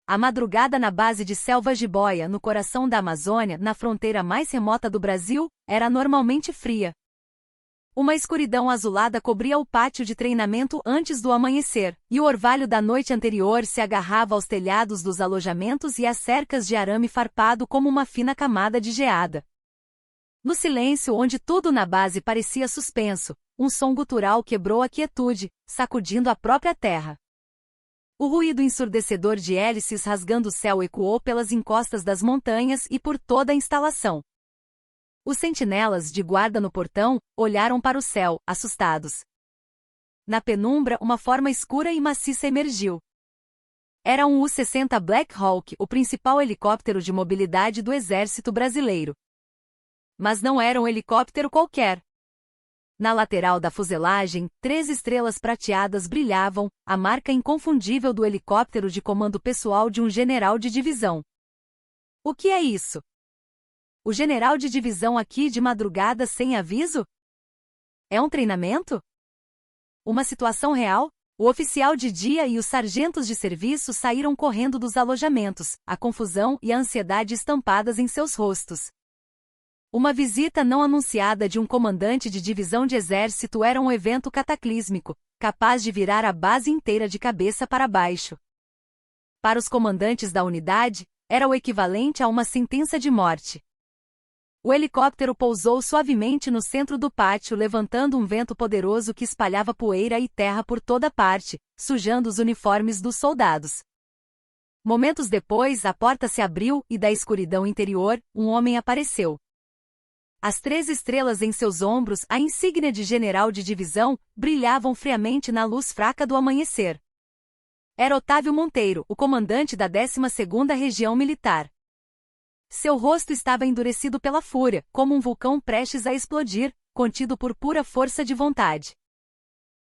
A madrugada na base de Selvas de Boia, no coração da Amazônia, na fronteira mais remota do Brasil, era normalmente fria. Uma escuridão azulada cobria o pátio de treinamento antes do amanhecer, e o orvalho da noite anterior se agarrava aos telhados dos alojamentos e às cercas de arame farpado como uma fina camada de geada. No silêncio onde tudo na base parecia suspenso, um som gutural quebrou a quietude, sacudindo a própria terra. O ruído ensurdecedor de hélices rasgando o céu ecoou pelas encostas das montanhas e por toda a instalação. Os sentinelas de guarda no portão olharam para o céu, assustados. Na penumbra, uma forma escura e maciça emergiu. Era um U-60 Black Hawk, o principal helicóptero de mobilidade do Exército Brasileiro. Mas não era um helicóptero qualquer. Na lateral da fuselagem, 3 estrelas prateadas brilhavam, a marca inconfundível do helicóptero de comando pessoal de um general de divisão. O que é isso? O general de divisão aqui de madrugada sem aviso? É um treinamento? Uma situação real? O oficial de dia e os sargentos de serviço saíram correndo dos alojamentos, a confusão e a ansiedade estampadas em seus rostos. Uma visita não anunciada de um comandante de divisão de exército era um evento cataclísmico, capaz de virar a base inteira de cabeça para baixo. Para os comandantes da unidade, era o equivalente a uma sentença de morte. O helicóptero pousou suavemente no centro do pátio, levantando um vento poderoso que espalhava poeira e terra por toda parte, sujando os uniformes dos soldados. Momentos depois, a porta se abriu e da escuridão interior, um homem apareceu. As 3 estrelas em seus ombros, a insígnia de general de divisão, brilhavam friamente na luz fraca do amanhecer. Era Otávio Monteiro, o comandante da 12ª Região Militar. Seu rosto estava endurecido pela fúria, como um vulcão prestes a explodir, contido por pura força de vontade.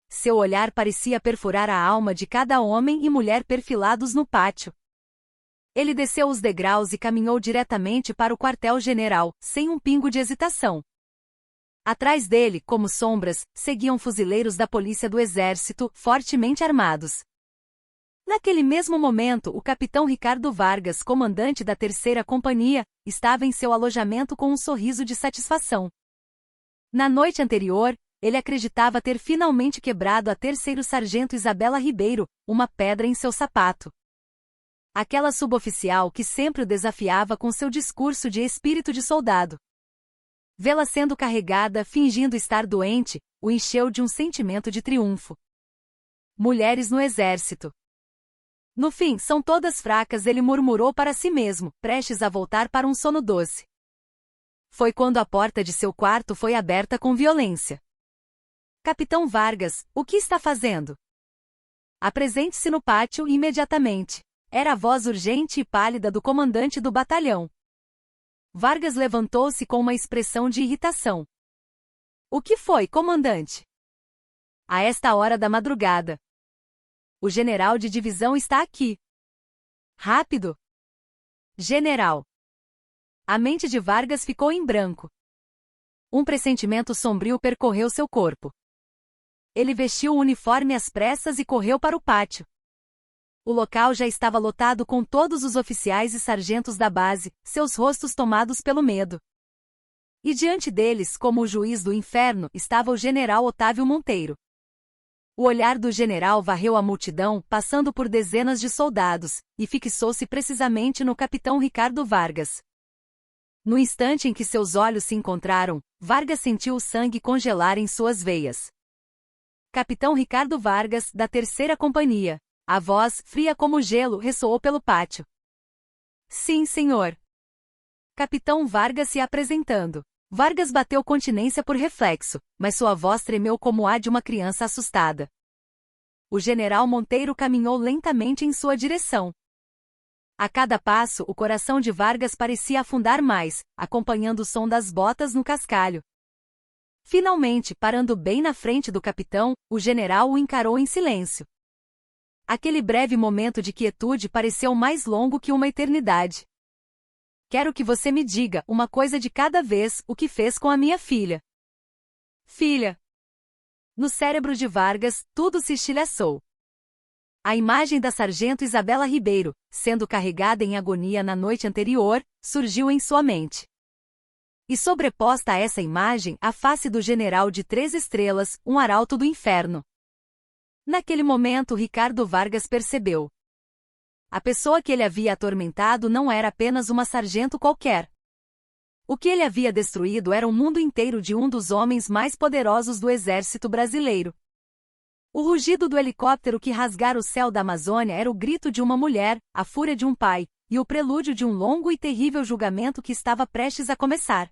Seu olhar parecia perfurar a alma de cada homem e mulher perfilados no pátio. Ele desceu os degraus e caminhou diretamente para o quartel-general, sem um pingo de hesitação. Atrás dele, como sombras, seguiam fuzileiros da polícia do exército, fortemente armados. Naquele mesmo momento, o capitão Ricardo Vargas, comandante da 3ª Companhia, estava em seu alojamento com um sorriso de satisfação. Na noite anterior, ele acreditava ter finalmente quebrado a 3º sargento Isabela Ribeiro, uma pedra em seu sapato. Aquela suboficial que sempre o desafiava com seu discurso de espírito de soldado. Vê-la sendo carregada, fingindo estar doente, o encheu de um sentimento de triunfo. Mulheres no exército. No fim, são todas fracas, ele murmurou para si mesmo, prestes a voltar para um sono doce. Foi quando a porta de seu quarto foi aberta com violência. Capitão Vargas, o que está fazendo? Apresente-se no pátio imediatamente. Era a voz urgente e pálida do comandante do batalhão. Vargas levantou-se com uma expressão de irritação. O que foi, comandante? A esta hora da madrugada. O general de divisão está aqui. Rápido! General! A mente de Vargas ficou em branco. Um pressentimento sombrio percorreu seu corpo. Ele vestiu o uniforme às pressas e correu para o pátio. O local já estava lotado com todos os oficiais e sargentos da base, seus rostos tomados pelo medo. E diante deles, como o juiz do inferno, estava o general Otávio Monteiro. O olhar do general varreu a multidão, passando por dezenas de soldados, e fixou-se precisamente no capitão Ricardo Vargas. No instante em que seus olhos se encontraram, Vargas sentiu o sangue congelar em suas veias. Capitão Ricardo Vargas, da 3ª Companhia. A voz, fria como gelo, ressoou pelo pátio. Sim, senhor. Capitão Vargas se apresentando. Vargas bateu continência por reflexo, mas sua voz tremeu como a de uma criança assustada. O general Monteiro caminhou lentamente em sua direção. A cada passo, o coração de Vargas parecia afundar mais, acompanhando o som das botas no cascalho. Finalmente, parando bem na frente do capitão, o general o encarou em silêncio. Aquele breve momento de quietude pareceu mais longo que uma eternidade. Quero que você me diga, uma coisa de cada vez, o que fez com a minha filha. Filha. No cérebro de Vargas, tudo se estilhaçou. A imagem da sargento Isabela Ribeiro, sendo carregada em agonia na noite anterior, surgiu em sua mente. E sobreposta a essa imagem, a face do general de 3 estrelas, um arauto do inferno. Naquele momento Ricardo Vargas percebeu. A pessoa que ele havia atormentado não era apenas uma sargento qualquer. O que ele havia destruído era o mundo inteiro de um dos homens mais poderosos do exército brasileiro. O rugido do helicóptero que rasgara o céu da Amazônia era o grito de uma mulher, a fúria de um pai, e o prelúdio de um longo e terrível julgamento que estava prestes a começar.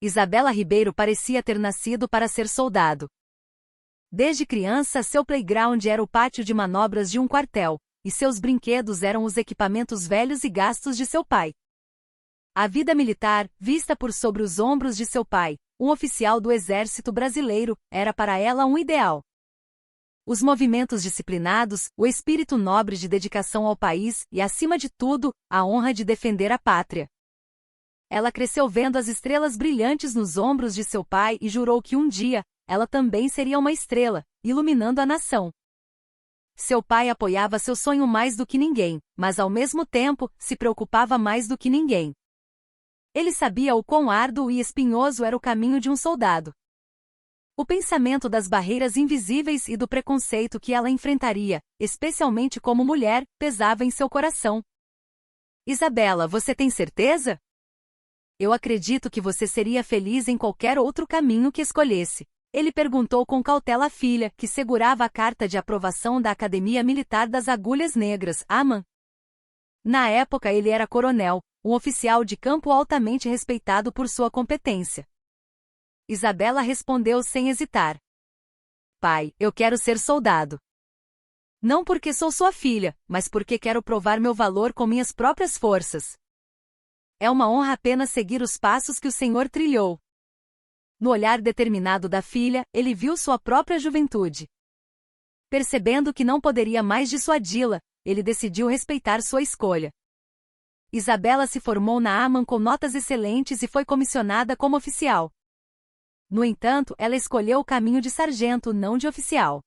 Isabela Ribeiro parecia ter nascido para ser soldado. Desde criança, seu playground era o pátio de manobras de um quartel, e seus brinquedos eram os equipamentos velhos e gastos de seu pai. A vida militar, vista por sobre os ombros de seu pai, um oficial do Exército Brasileiro, era para ela um ideal. Os movimentos disciplinados, o espírito nobre de dedicação ao país e, acima de tudo, a honra de defender a pátria. Ela cresceu vendo as estrelas brilhantes nos ombros de seu pai e jurou que um dia, ela também seria uma estrela, iluminando a nação. Seu pai apoiava seu sonho mais do que ninguém, mas ao mesmo tempo, se preocupava mais do que ninguém. Ele sabia o quão árduo e espinhoso era o caminho de um soldado. O pensamento das barreiras invisíveis e do preconceito que ela enfrentaria, especialmente como mulher, pesava em seu coração. Isabela, você tem certeza? Eu acredito que você seria feliz em qualquer outro caminho que escolhesse. Ele perguntou com cautela à filha, que segurava a carta de aprovação da Academia Militar das Agulhas Negras, AMAN. Na época ele era coronel, um oficial de campo altamente respeitado por sua competência. Isabela respondeu sem hesitar. Pai, eu quero ser soldado. Não porque sou sua filha, mas porque quero provar meu valor com minhas próprias forças. É uma honra apenas seguir os passos que o Senhor trilhou. No olhar determinado da filha, ele viu sua própria juventude. Percebendo que não poderia mais dissuadi-la, ele decidiu respeitar sua escolha. Isabela se formou na AMAN com notas excelentes e foi comissionada como oficial. No entanto, ela escolheu o caminho de sargento, não de oficial.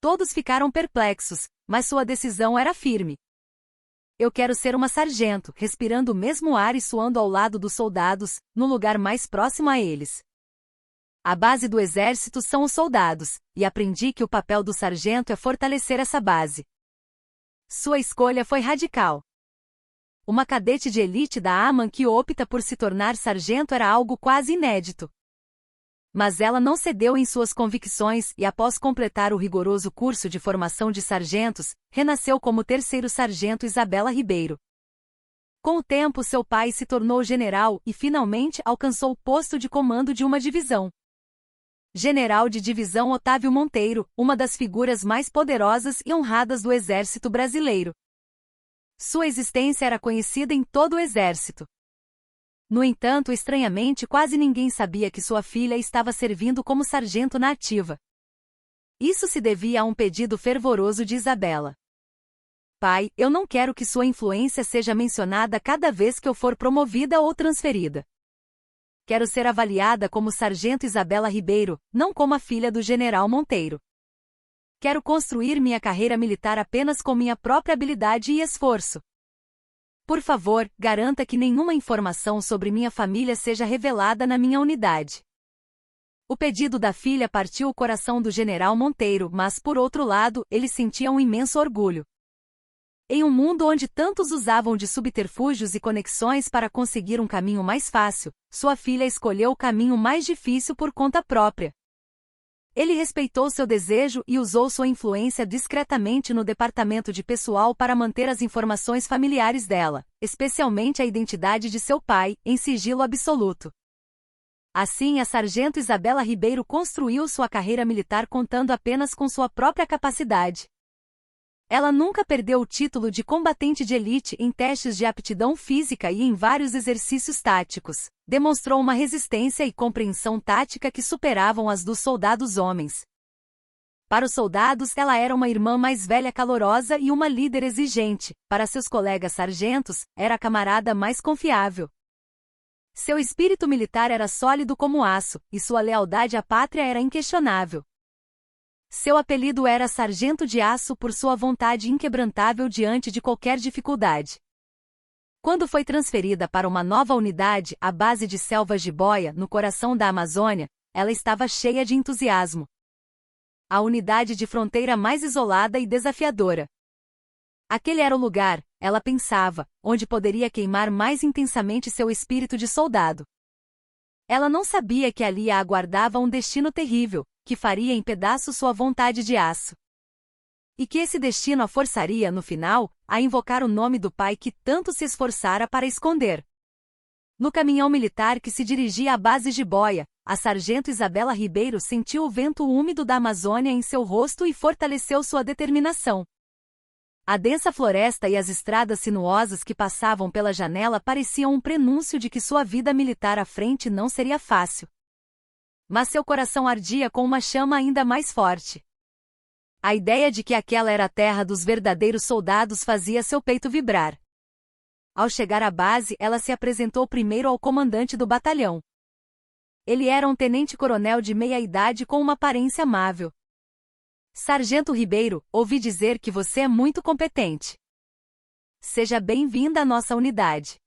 Todos ficaram perplexos, mas sua decisão era firme. Eu quero ser uma sargento, respirando o mesmo ar e suando ao lado dos soldados, no lugar mais próximo a eles. A base do exército são os soldados, e aprendi que o papel do sargento é fortalecer essa base. Sua escolha foi radical. Uma cadete de elite da AMAN que opta por se tornar sargento era algo quase inédito. Mas ela não cedeu em suas convicções e, após completar o rigoroso curso de formação de sargentos, renasceu como terceiro sargento Isabela Ribeiro. Com o tempo, seu pai se tornou general e finalmente alcançou o posto de comando de uma divisão. General de divisão Otávio Monteiro, uma das figuras mais poderosas e honradas do Exército Brasileiro. Sua existência era conhecida em todo o Exército. No entanto, estranhamente, quase ninguém sabia que sua filha estava servindo como sargento na ativa. Isso se devia a um pedido fervoroso de Isabela. Pai, eu não quero que sua influência seja mencionada cada vez que eu for promovida ou transferida. Quero ser avaliada como sargento Isabela Ribeiro, não como a filha do general Monteiro. Quero construir minha carreira militar apenas com minha própria habilidade e esforço. Por favor, garanta que nenhuma informação sobre minha família seja revelada na minha unidade. O pedido da filha partiu o coração do general Monteiro, mas, por outro lado, ele sentia um imenso orgulho. Em um mundo onde tantos usavam de subterfúgios e conexões para conseguir um caminho mais fácil, sua filha escolheu o caminho mais difícil por conta própria. Ele respeitou seu desejo e usou sua influência discretamente no departamento de pessoal para manter as informações familiares dela, especialmente a identidade de seu pai, em sigilo absoluto. Assim, a sargento Isabela Ribeiro construiu sua carreira militar contando apenas com sua própria capacidade. Ela nunca perdeu o título de combatente de elite em testes de aptidão física e em vários exercícios táticos. Demonstrou uma resistência e compreensão tática que superavam as dos soldados homens. Para os soldados, ela era uma irmã mais velha calorosa e uma líder exigente. Para seus colegas sargentos, era a camarada mais confiável. Seu espírito militar era sólido como aço, e sua lealdade à pátria era inquestionável. Seu apelido era Sargento de Aço por sua vontade inquebrantável diante de qualquer dificuldade. Quando foi transferida para uma nova unidade, a base de Selvas de Boia, no coração da Amazônia, ela estava cheia de entusiasmo. A unidade de fronteira mais isolada e desafiadora. Aquele era o lugar, ela pensava, onde poderia queimar mais intensamente seu espírito de soldado. Ela não sabia que ali a aguardava um destino terrível, que faria em pedaços sua vontade de aço. E que esse destino a forçaria, no final, a invocar o nome do pai que tanto se esforçara para esconder. No caminhão militar que se dirigia à base de Boia, a sargento Isabela Ribeiro sentiu o vento úmido da Amazônia em seu rosto e fortaleceu sua determinação. A densa floresta e as estradas sinuosas que passavam pela janela pareciam um prenúncio de que sua vida militar à frente não seria fácil. Mas seu coração ardia com uma chama ainda mais forte. A ideia de que aquela era a terra dos verdadeiros soldados fazia seu peito vibrar. Ao chegar à base, ela se apresentou primeiro ao comandante do batalhão. Ele era um tenente-coronel de meia-idade com uma aparência amável. Sargento Ribeiro, ouvi dizer que você é muito competente. Seja bem-vinda à nossa unidade.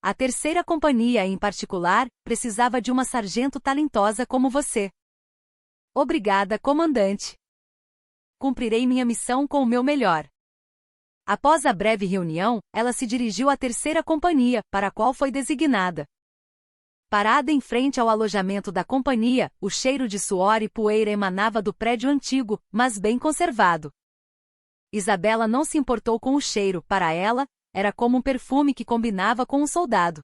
A terceira companhia, em particular, precisava de uma sargento talentosa como você. Obrigada, comandante. Cumprirei minha missão com o meu melhor. Após a breve reunião, ela se dirigiu à terceira companhia, para a qual foi designada. Parada em frente ao alojamento da companhia, o cheiro de suor e poeira emanava do prédio antigo, mas bem conservado. Isabela não se importou com o cheiro, para ela, era como um perfume que combinava com um soldado.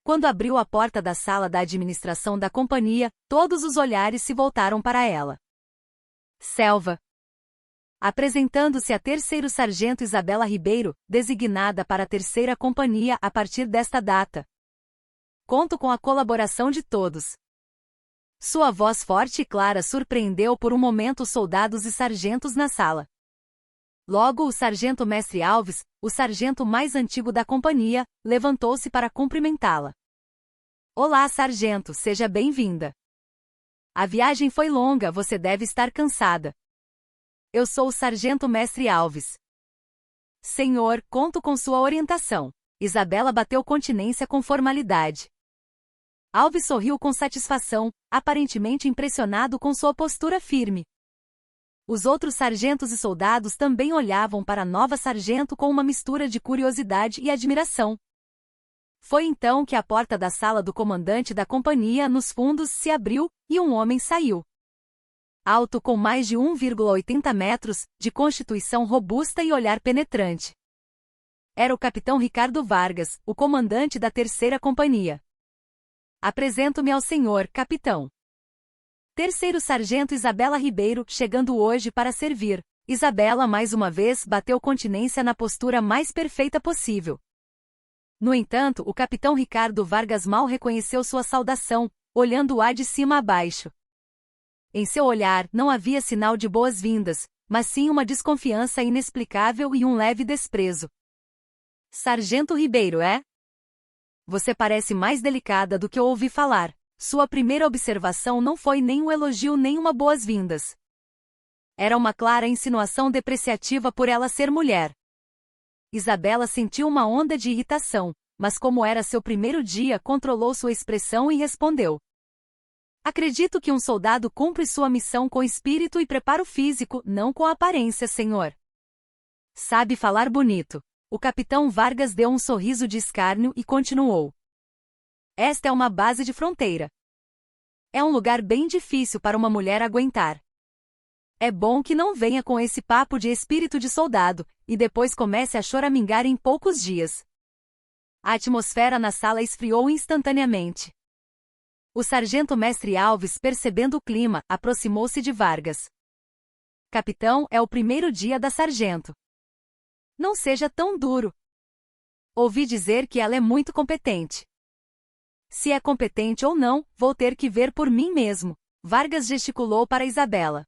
Quando abriu a porta da sala da administração da companhia, todos os olhares se voltaram para ela. Selva. Apresentando-se a terceiro sargento Isabela Ribeiro, designada para a terceira companhia a partir desta data. Conto com a colaboração de todos. Sua voz forte e clara surpreendeu por um momento os soldados e sargentos na sala. Logo o sargento Mestre Alves, o sargento mais antigo da companhia, levantou-se para cumprimentá-la. Olá, sargento, seja bem-vinda. A viagem foi longa, você deve estar cansada. Eu sou o sargento Mestre Alves. Senhor, conto com sua orientação. Isabela bateu continência com formalidade. Alves sorriu com satisfação, aparentemente impressionado com sua postura firme. Os outros sargentos e soldados também olhavam para a nova sargento com uma mistura de curiosidade e admiração. Foi então que a porta da sala do comandante da companhia nos fundos se abriu, e um homem saiu. Alto com mais de 1,80 metros, de constituição robusta e olhar penetrante. Era o capitão Ricardo Vargas, o comandante da terceira companhia. Apresento-me ao senhor, capitão. Terceiro sargento Isabela Ribeiro, chegando hoje para servir. Isabela mais uma vez bateu continência na postura mais perfeita possível. No entanto, o capitão Ricardo Vargas mal reconheceu sua saudação, olhando-a de cima a baixo. Em seu olhar não havia sinal de boas-vindas, mas sim uma desconfiança inexplicável e um leve desprezo. Sargento Ribeiro, é? Você parece mais delicada do que eu ouvi falar. Sua primeira observação não foi nem um elogio nem uma boas-vindas. Era uma clara insinuação depreciativa por ela ser mulher. Isabela sentiu uma onda de irritação, mas como era seu primeiro dia, controlou sua expressão e respondeu. Acredito que um soldado cumpre sua missão com espírito e preparo físico, não com aparência, senhor. Sabe falar bonito. O capitão Vargas deu um sorriso de escárnio e continuou. Esta é uma base de fronteira. É um lugar bem difícil para uma mulher aguentar. É bom que não venha com esse papo de espírito de soldado, e depois comece a choramingar em poucos dias. A atmosfera na sala esfriou instantaneamente. O sargento Mestre Alves, percebendo o clima, aproximou-se de Vargas. Capitão, é o primeiro dia da sargento. Não seja tão duro. Ouvi dizer que ela é muito competente. Se é competente ou não, vou ter que ver por mim mesmo. Vargas gesticulou para Isabela.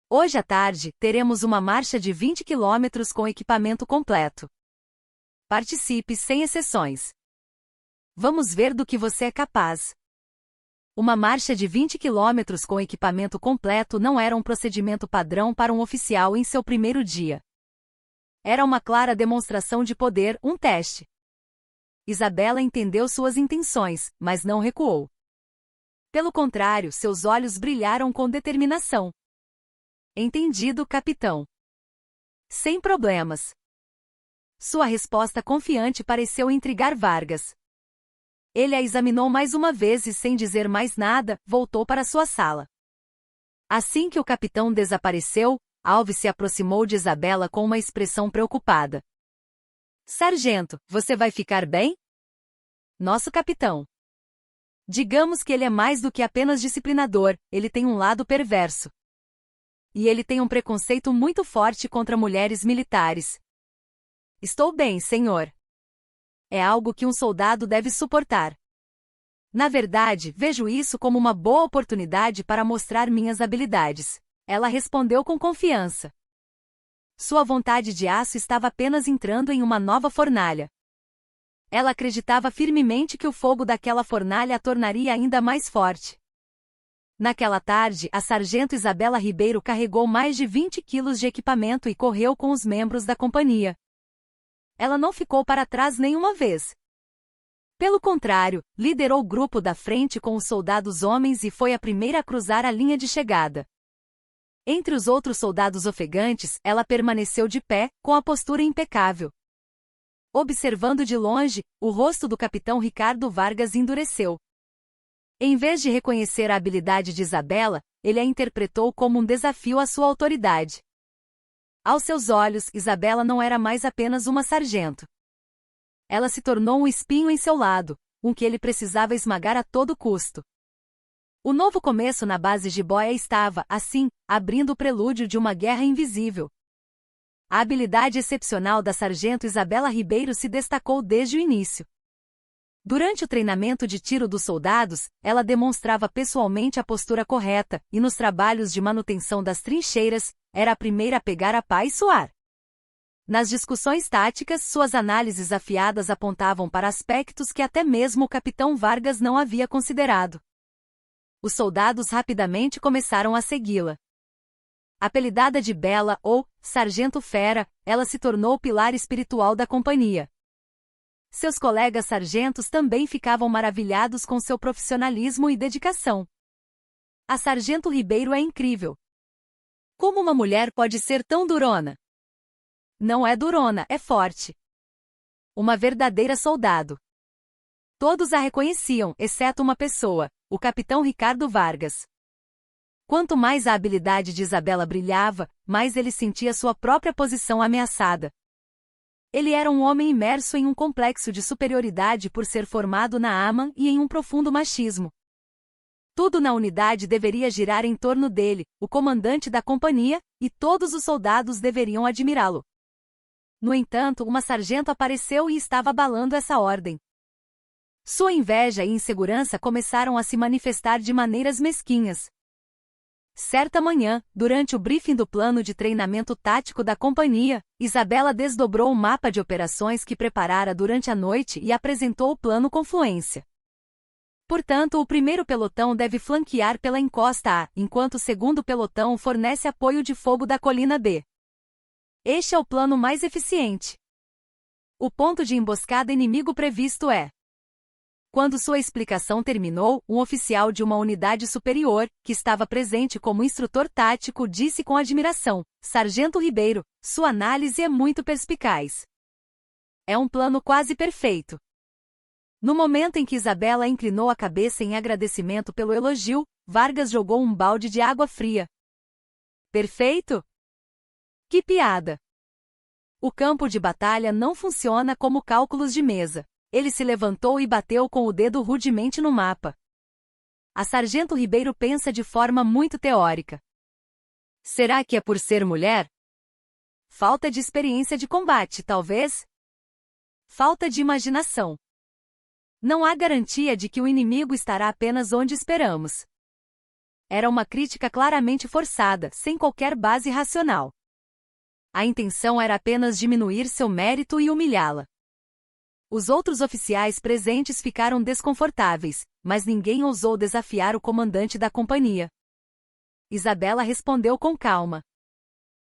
Hoje à tarde, teremos uma marcha de 20 quilômetros com equipamento completo. Participe sem exceções. Vamos ver do que você é capaz. Uma marcha de 20 quilômetros com equipamento completo não era um procedimento padrão para um oficial em seu primeiro dia. Era uma clara demonstração de poder, um teste. Isabela entendeu suas intenções, mas não recuou. Pelo contrário, seus olhos brilharam com determinação. Entendido, capitão. Sem problemas. Sua resposta confiante pareceu intrigar Vargas. Ele a examinou mais uma vez e, sem dizer mais nada, voltou para sua sala. Assim que o capitão desapareceu, Alves se aproximou de Isabela com uma expressão preocupada. Sargento, você vai ficar bem? Nosso capitão. Digamos que ele é mais do que apenas disciplinador, ele tem um lado perverso. E ele tem um preconceito muito forte contra mulheres militares. Estou bem, senhor. É algo que um soldado deve suportar. Na verdade, vejo isso como uma boa oportunidade para mostrar minhas habilidades. Ela respondeu com confiança. Sua vontade de aço estava apenas entrando em uma nova fornalha. Ela acreditava firmemente que o fogo daquela fornalha a tornaria ainda mais forte. Naquela tarde, a sargento Isabela Ribeiro carregou mais de 20 quilos de equipamento e correu com os membros da companhia. Ela não ficou para trás nenhuma vez. Pelo contrário, liderou o grupo da frente com os soldados homens e foi a primeira a cruzar a linha de chegada. Entre os outros soldados ofegantes, ela permaneceu de pé, com a postura impecável. Observando de longe, o rosto do capitão Ricardo Vargas endureceu. Em vez de reconhecer a habilidade de Isabela, ele a interpretou como um desafio à sua autoridade. Aos seus olhos, Isabela não era mais apenas uma sargento. Ela se tornou um espinho em seu lado, um que ele precisava esmagar a todo custo. O novo começo na base Jiboia estava, assim, abrindo o prelúdio de uma guerra invisível. A habilidade excepcional da sargento Isabela Ribeiro se destacou desde o início. Durante o treinamento de tiro dos soldados, ela demonstrava pessoalmente a postura correta, e nos trabalhos de manutenção das trincheiras, era a primeira a pegar a pá e suar. Nas discussões táticas, suas análises afiadas apontavam para aspectos que até mesmo o capitão Vargas não havia considerado. Os soldados rapidamente começaram a segui-la. Apelidada de Bela ou Sargento Fera, ela se tornou o pilar espiritual da companhia. Seus colegas sargentos também ficavam maravilhados com seu profissionalismo e dedicação. A Sargento Ribeiro é incrível. Como uma mulher pode ser tão durona? Não é durona, é forte. Uma verdadeira soldado. Todos a reconheciam, exceto uma pessoa, o capitão Ricardo Vargas. Quanto mais a habilidade de Isabela brilhava, mais ele sentia sua própria posição ameaçada. Ele era um homem imerso em um complexo de superioridade por ser formado na AMAN e em um profundo machismo. Tudo na unidade deveria girar em torno dele, o comandante da companhia, e todos os soldados deveriam admirá-lo. No entanto, uma sargento apareceu e estava abalando essa ordem. Sua inveja e insegurança começaram a se manifestar de maneiras mesquinhas. Certa manhã, durante o briefing do plano de treinamento tático da companhia, Isabela desdobrou o mapa de operações que preparara durante a noite e apresentou o plano com fluência. Portanto, o primeiro pelotão deve flanquear pela encosta A, enquanto o segundo pelotão fornece apoio de fogo da colina B. Este é o plano mais eficiente. O ponto de emboscada inimigo previsto é... Quando sua explicação terminou, um oficial de uma unidade superior, que estava presente como instrutor tático, disse com admiração: Sargento Ribeiro, sua análise é muito perspicaz. É um plano quase perfeito. No momento em que Isabela inclinou a cabeça em agradecimento pelo elogio, Vargas jogou um balde de água fria. Perfeito? Que piada! O campo de batalha não funciona como cálculos de mesa. Ele se levantou e bateu com o dedo rudemente no mapa. A Sargento Ribeiro pensa de forma muito teórica. Será que é por ser mulher? Falta de experiência de combate, talvez? Falta de imaginação. Não há garantia de que o inimigo estará apenas onde esperamos. Era uma crítica claramente forçada, sem qualquer base racional. A intenção era apenas diminuir seu mérito e humilhá-la. Os outros oficiais presentes ficaram desconfortáveis, mas ninguém ousou desafiar o comandante da companhia. Isabela respondeu com calma.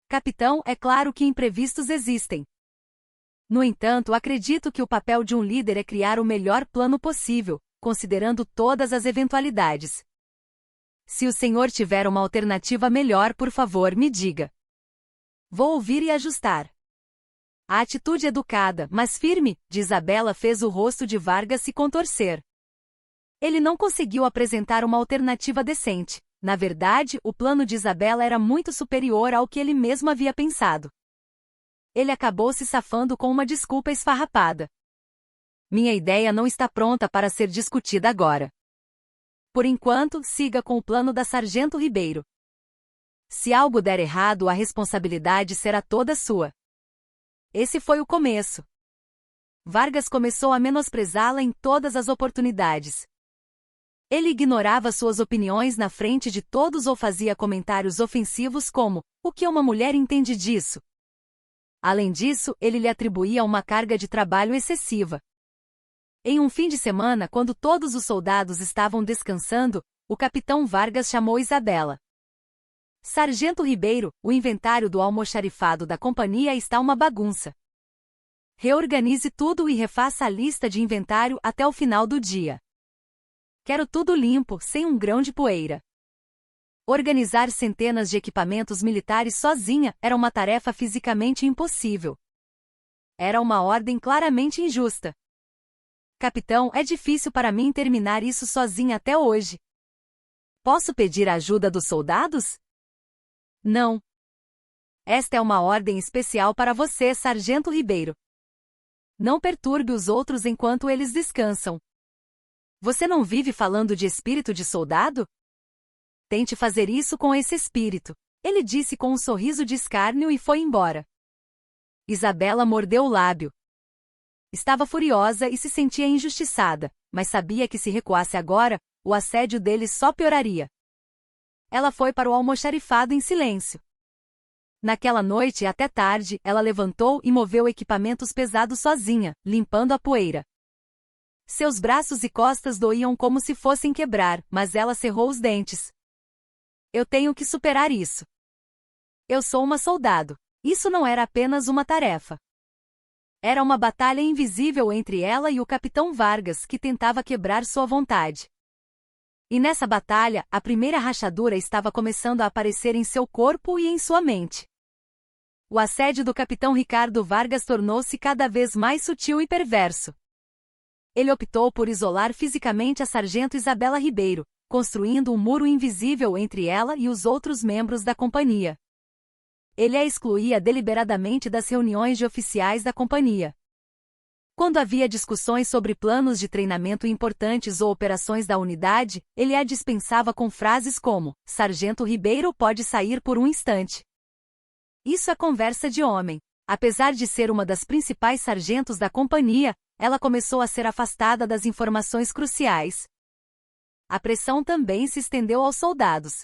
Capitão, é claro que imprevistos existem. No entanto, acredito que o papel de um líder é criar o melhor plano possível, considerando todas as eventualidades. Se o senhor tiver uma alternativa melhor, por favor, me diga. Vou ouvir e ajustar. A atitude educada, mas firme, de Isabela fez o rosto de Vargas se contorcer. Ele não conseguiu apresentar uma alternativa decente. Na verdade, o plano de Isabela era muito superior ao que ele mesmo havia pensado. Ele acabou se safando com uma desculpa esfarrapada. Minha ideia não está pronta para ser discutida agora. Por enquanto, siga com o plano da Sargento Ribeiro. Se algo der errado, a responsabilidade será toda sua. Esse foi o começo. Vargas começou a menosprezá-la em todas as oportunidades. Ele ignorava suas opiniões na frente de todos ou fazia comentários ofensivos como: "O que uma mulher entende disso?" Além disso, ele lhe atribuía uma carga de trabalho excessiva. Em um fim de semana, quando todos os soldados estavam descansando, o capitão Vargas chamou Isabela. Sargento Ribeiro, o inventário do almoxarifado da companhia está uma bagunça. Reorganize tudo e refaça a lista de inventário até o final do dia. Quero tudo limpo, sem um grão de poeira. Organizar centenas de equipamentos militares sozinha era uma tarefa fisicamente impossível. Era uma ordem claramente injusta. Capitão, é difícil para mim terminar isso sozinha até hoje. Posso pedir a ajuda dos soldados? Não. Esta é uma ordem especial para você, Sargento Ribeiro. Não perturbe os outros enquanto eles descansam. Você não vive falando de espírito de soldado? Tente fazer isso com esse espírito, ele disse com um sorriso de escárnio e foi embora. Isabela mordeu o lábio. Estava furiosa e se sentia injustiçada, mas sabia que se recuasse agora, o assédio deles só pioraria. Ela foi para o almoxarifado em silêncio. Naquela noite, até tarde, ela levantou e moveu equipamentos pesados sozinha, limpando a poeira. Seus braços e costas doíam como se fossem quebrar, mas ela cerrou os dentes. Eu tenho que superar isso. Eu sou uma soldado. Isso não era apenas uma tarefa. Era uma batalha invisível entre ela e o capitão Vargas, que tentava quebrar sua vontade. E nessa batalha, a primeira rachadura estava começando a aparecer em seu corpo e em sua mente. O assédio do capitão Ricardo Vargas tornou-se cada vez mais sutil e perverso. Ele optou por isolar fisicamente a sargento Isabela Ribeiro, construindo um muro invisível entre ela e os outros membros da companhia. Ele a excluía deliberadamente das reuniões de oficiais da companhia. Quando havia discussões sobre planos de treinamento importantes ou operações da unidade, ele a dispensava com frases como: "Sargento Ribeiro pode sair por um instante." Isso é conversa de homem. Apesar de ser uma das principais sargentos da companhia, ela começou a ser afastada das informações cruciais. A pressão também se estendeu aos soldados.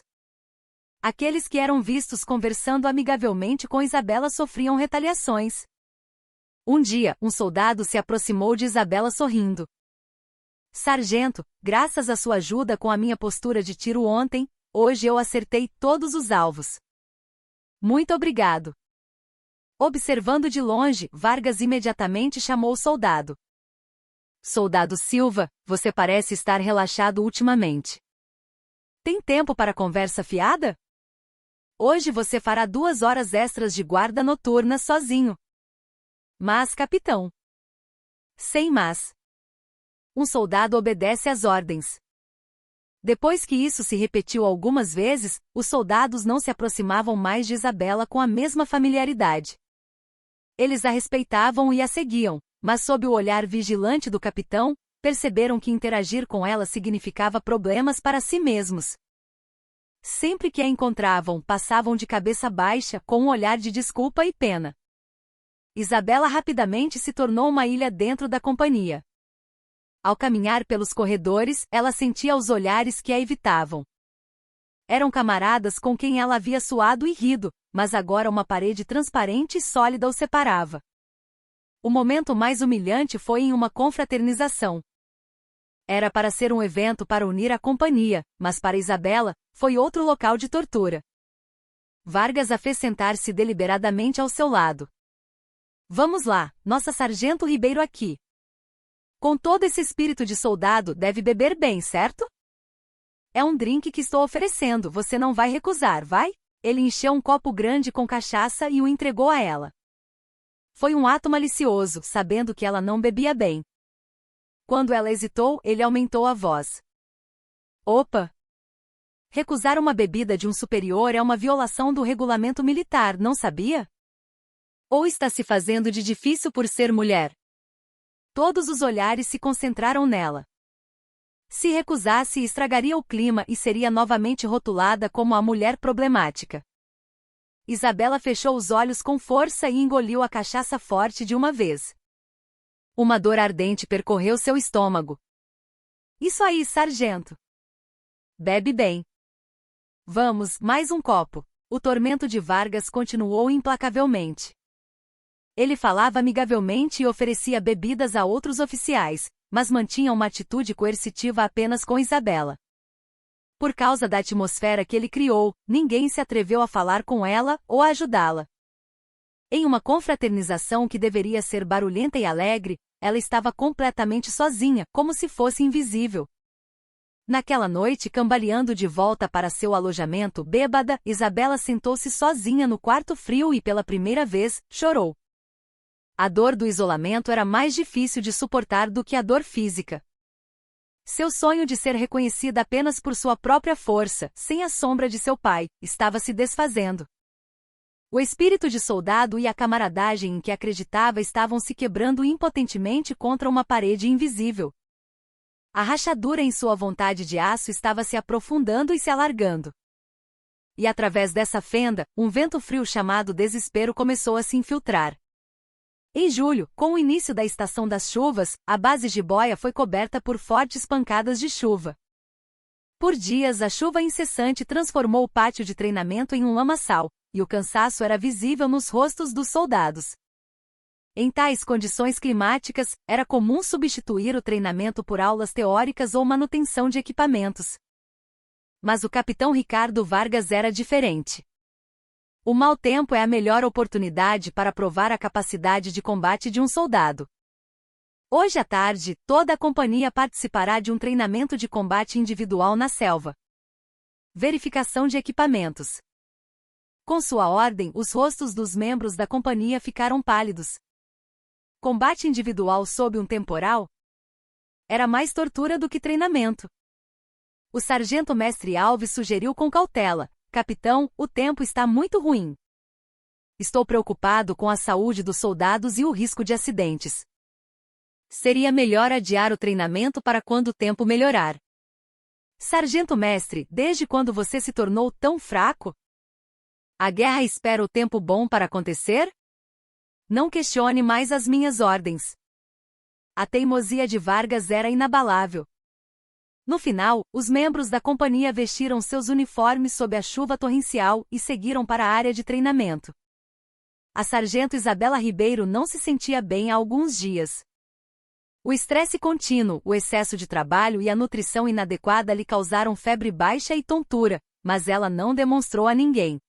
Aqueles que eram vistos conversando amigavelmente com Isabela sofriam retaliações. Um dia, um soldado se aproximou de Isabela sorrindo. "Sargento, graças à sua ajuda com a minha postura de tiro ontem, hoje eu acertei todos os alvos." "Muito obrigado." Observando de longe, Vargas imediatamente chamou o soldado. "Soldado Silva, você parece estar relaxado ultimamente. Tem tempo para conversa fiada? Hoje você fará 2 horas extras de guarda noturna sozinho." "Mas, capitão." "Sem mas." Um soldado obedece às ordens. Depois que isso se repetiu algumas vezes, os soldados não se aproximavam mais de Isabela com a mesma familiaridade. Eles a respeitavam e a seguiam, mas sob o olhar vigilante do capitão, perceberam que interagir com ela significava problemas para si mesmos. Sempre que a encontravam, passavam de cabeça baixa, com um olhar de desculpa e pena. Isabela rapidamente se tornou uma ilha dentro da companhia. Ao caminhar pelos corredores, ela sentia os olhares que a evitavam. Eram camaradas com quem ela havia suado e rido, mas agora uma parede transparente e sólida os separava. O momento mais humilhante foi em uma confraternização. Era para ser um evento para unir a companhia, mas para Isabela, foi outro local de tortura. Vargas a fez sentar-se deliberadamente ao seu lado. Vamos lá, nossa Sargento Ribeiro aqui. Com todo esse espírito de soldado, deve beber bem, certo? É um drink que estou oferecendo, você não vai recusar, vai? Ele encheu um copo grande com cachaça e o entregou a ela. Foi um ato malicioso, sabendo que ela não bebia bem. Quando ela hesitou, ele aumentou a voz. Opa! Recusar uma bebida de um superior é uma violação do regulamento militar, não sabia? Ou está se fazendo de difícil por ser mulher? Todos os olhares se concentraram nela. Se recusasse, estragaria o clima e seria novamente rotulada como a mulher problemática. Isabela fechou os olhos com força e engoliu a cachaça forte de uma vez. Uma dor ardente percorreu seu estômago. Isso aí, sargento. Bebe bem. Vamos, mais um copo. O tormento de Vargas continuou implacavelmente. Ele falava amigavelmente e oferecia bebidas a outros oficiais, mas mantinha uma atitude coercitiva apenas com Isabela. Por causa da atmosfera que ele criou, ninguém se atreveu a falar com ela ou a ajudá-la. Em uma confraternização que deveria ser barulhenta e alegre, ela estava completamente sozinha, como se fosse invisível. Naquela noite, cambaleando de volta para seu alojamento bêbada, Isabela sentou-se sozinha no quarto frio e pela primeira vez, chorou. A dor do isolamento era mais difícil de suportar do que a dor física. Seu sonho de ser reconhecida apenas por sua própria força, sem a sombra de seu pai, estava se desfazendo. O espírito de soldado e a camaradagem em que acreditava estavam se quebrando impotentemente contra uma parede invisível. A rachadura em sua vontade de aço estava se aprofundando e se alargando. E através dessa fenda, um vento frio chamado desespero começou a se infiltrar. Em julho, com o início da estação das chuvas, a base Jiboia foi coberta por fortes pancadas de chuva. Por dias, a chuva incessante transformou o pátio de treinamento em um lamaçal, e o cansaço era visível nos rostos dos soldados. Em tais condições climáticas, era comum substituir o treinamento por aulas teóricas ou manutenção de equipamentos. Mas o capitão Ricardo Vargas era diferente. O mau tempo é a melhor oportunidade para provar a capacidade de combate de um soldado. Hoje à tarde, toda a companhia participará de um treinamento de combate individual na selva. Verificação de equipamentos. Com sua ordem, os rostos dos membros da companhia ficaram pálidos. Combate individual sob um temporal? Era mais tortura do que treinamento. O sargento mestre Alves sugeriu com cautela: capitão, o tempo está muito ruim. Estou preocupado com a saúde dos soldados e o risco de acidentes. Seria melhor adiar o treinamento para quando o tempo melhorar. Sargento mestre, desde quando você se tornou tão fraco? A guerra espera o tempo bom para acontecer? Não questione mais as minhas ordens. A teimosia de Vargas era inabalável. No final, os membros da companhia vestiram seus uniformes sob a chuva torrencial e seguiram para a área de treinamento. A sargento Isabela Ribeiro não se sentia bem há alguns dias. O estresse contínuo, o excesso de trabalho e a nutrição inadequada lhe causaram febre baixa e tontura, mas ela não demonstrou a ninguém.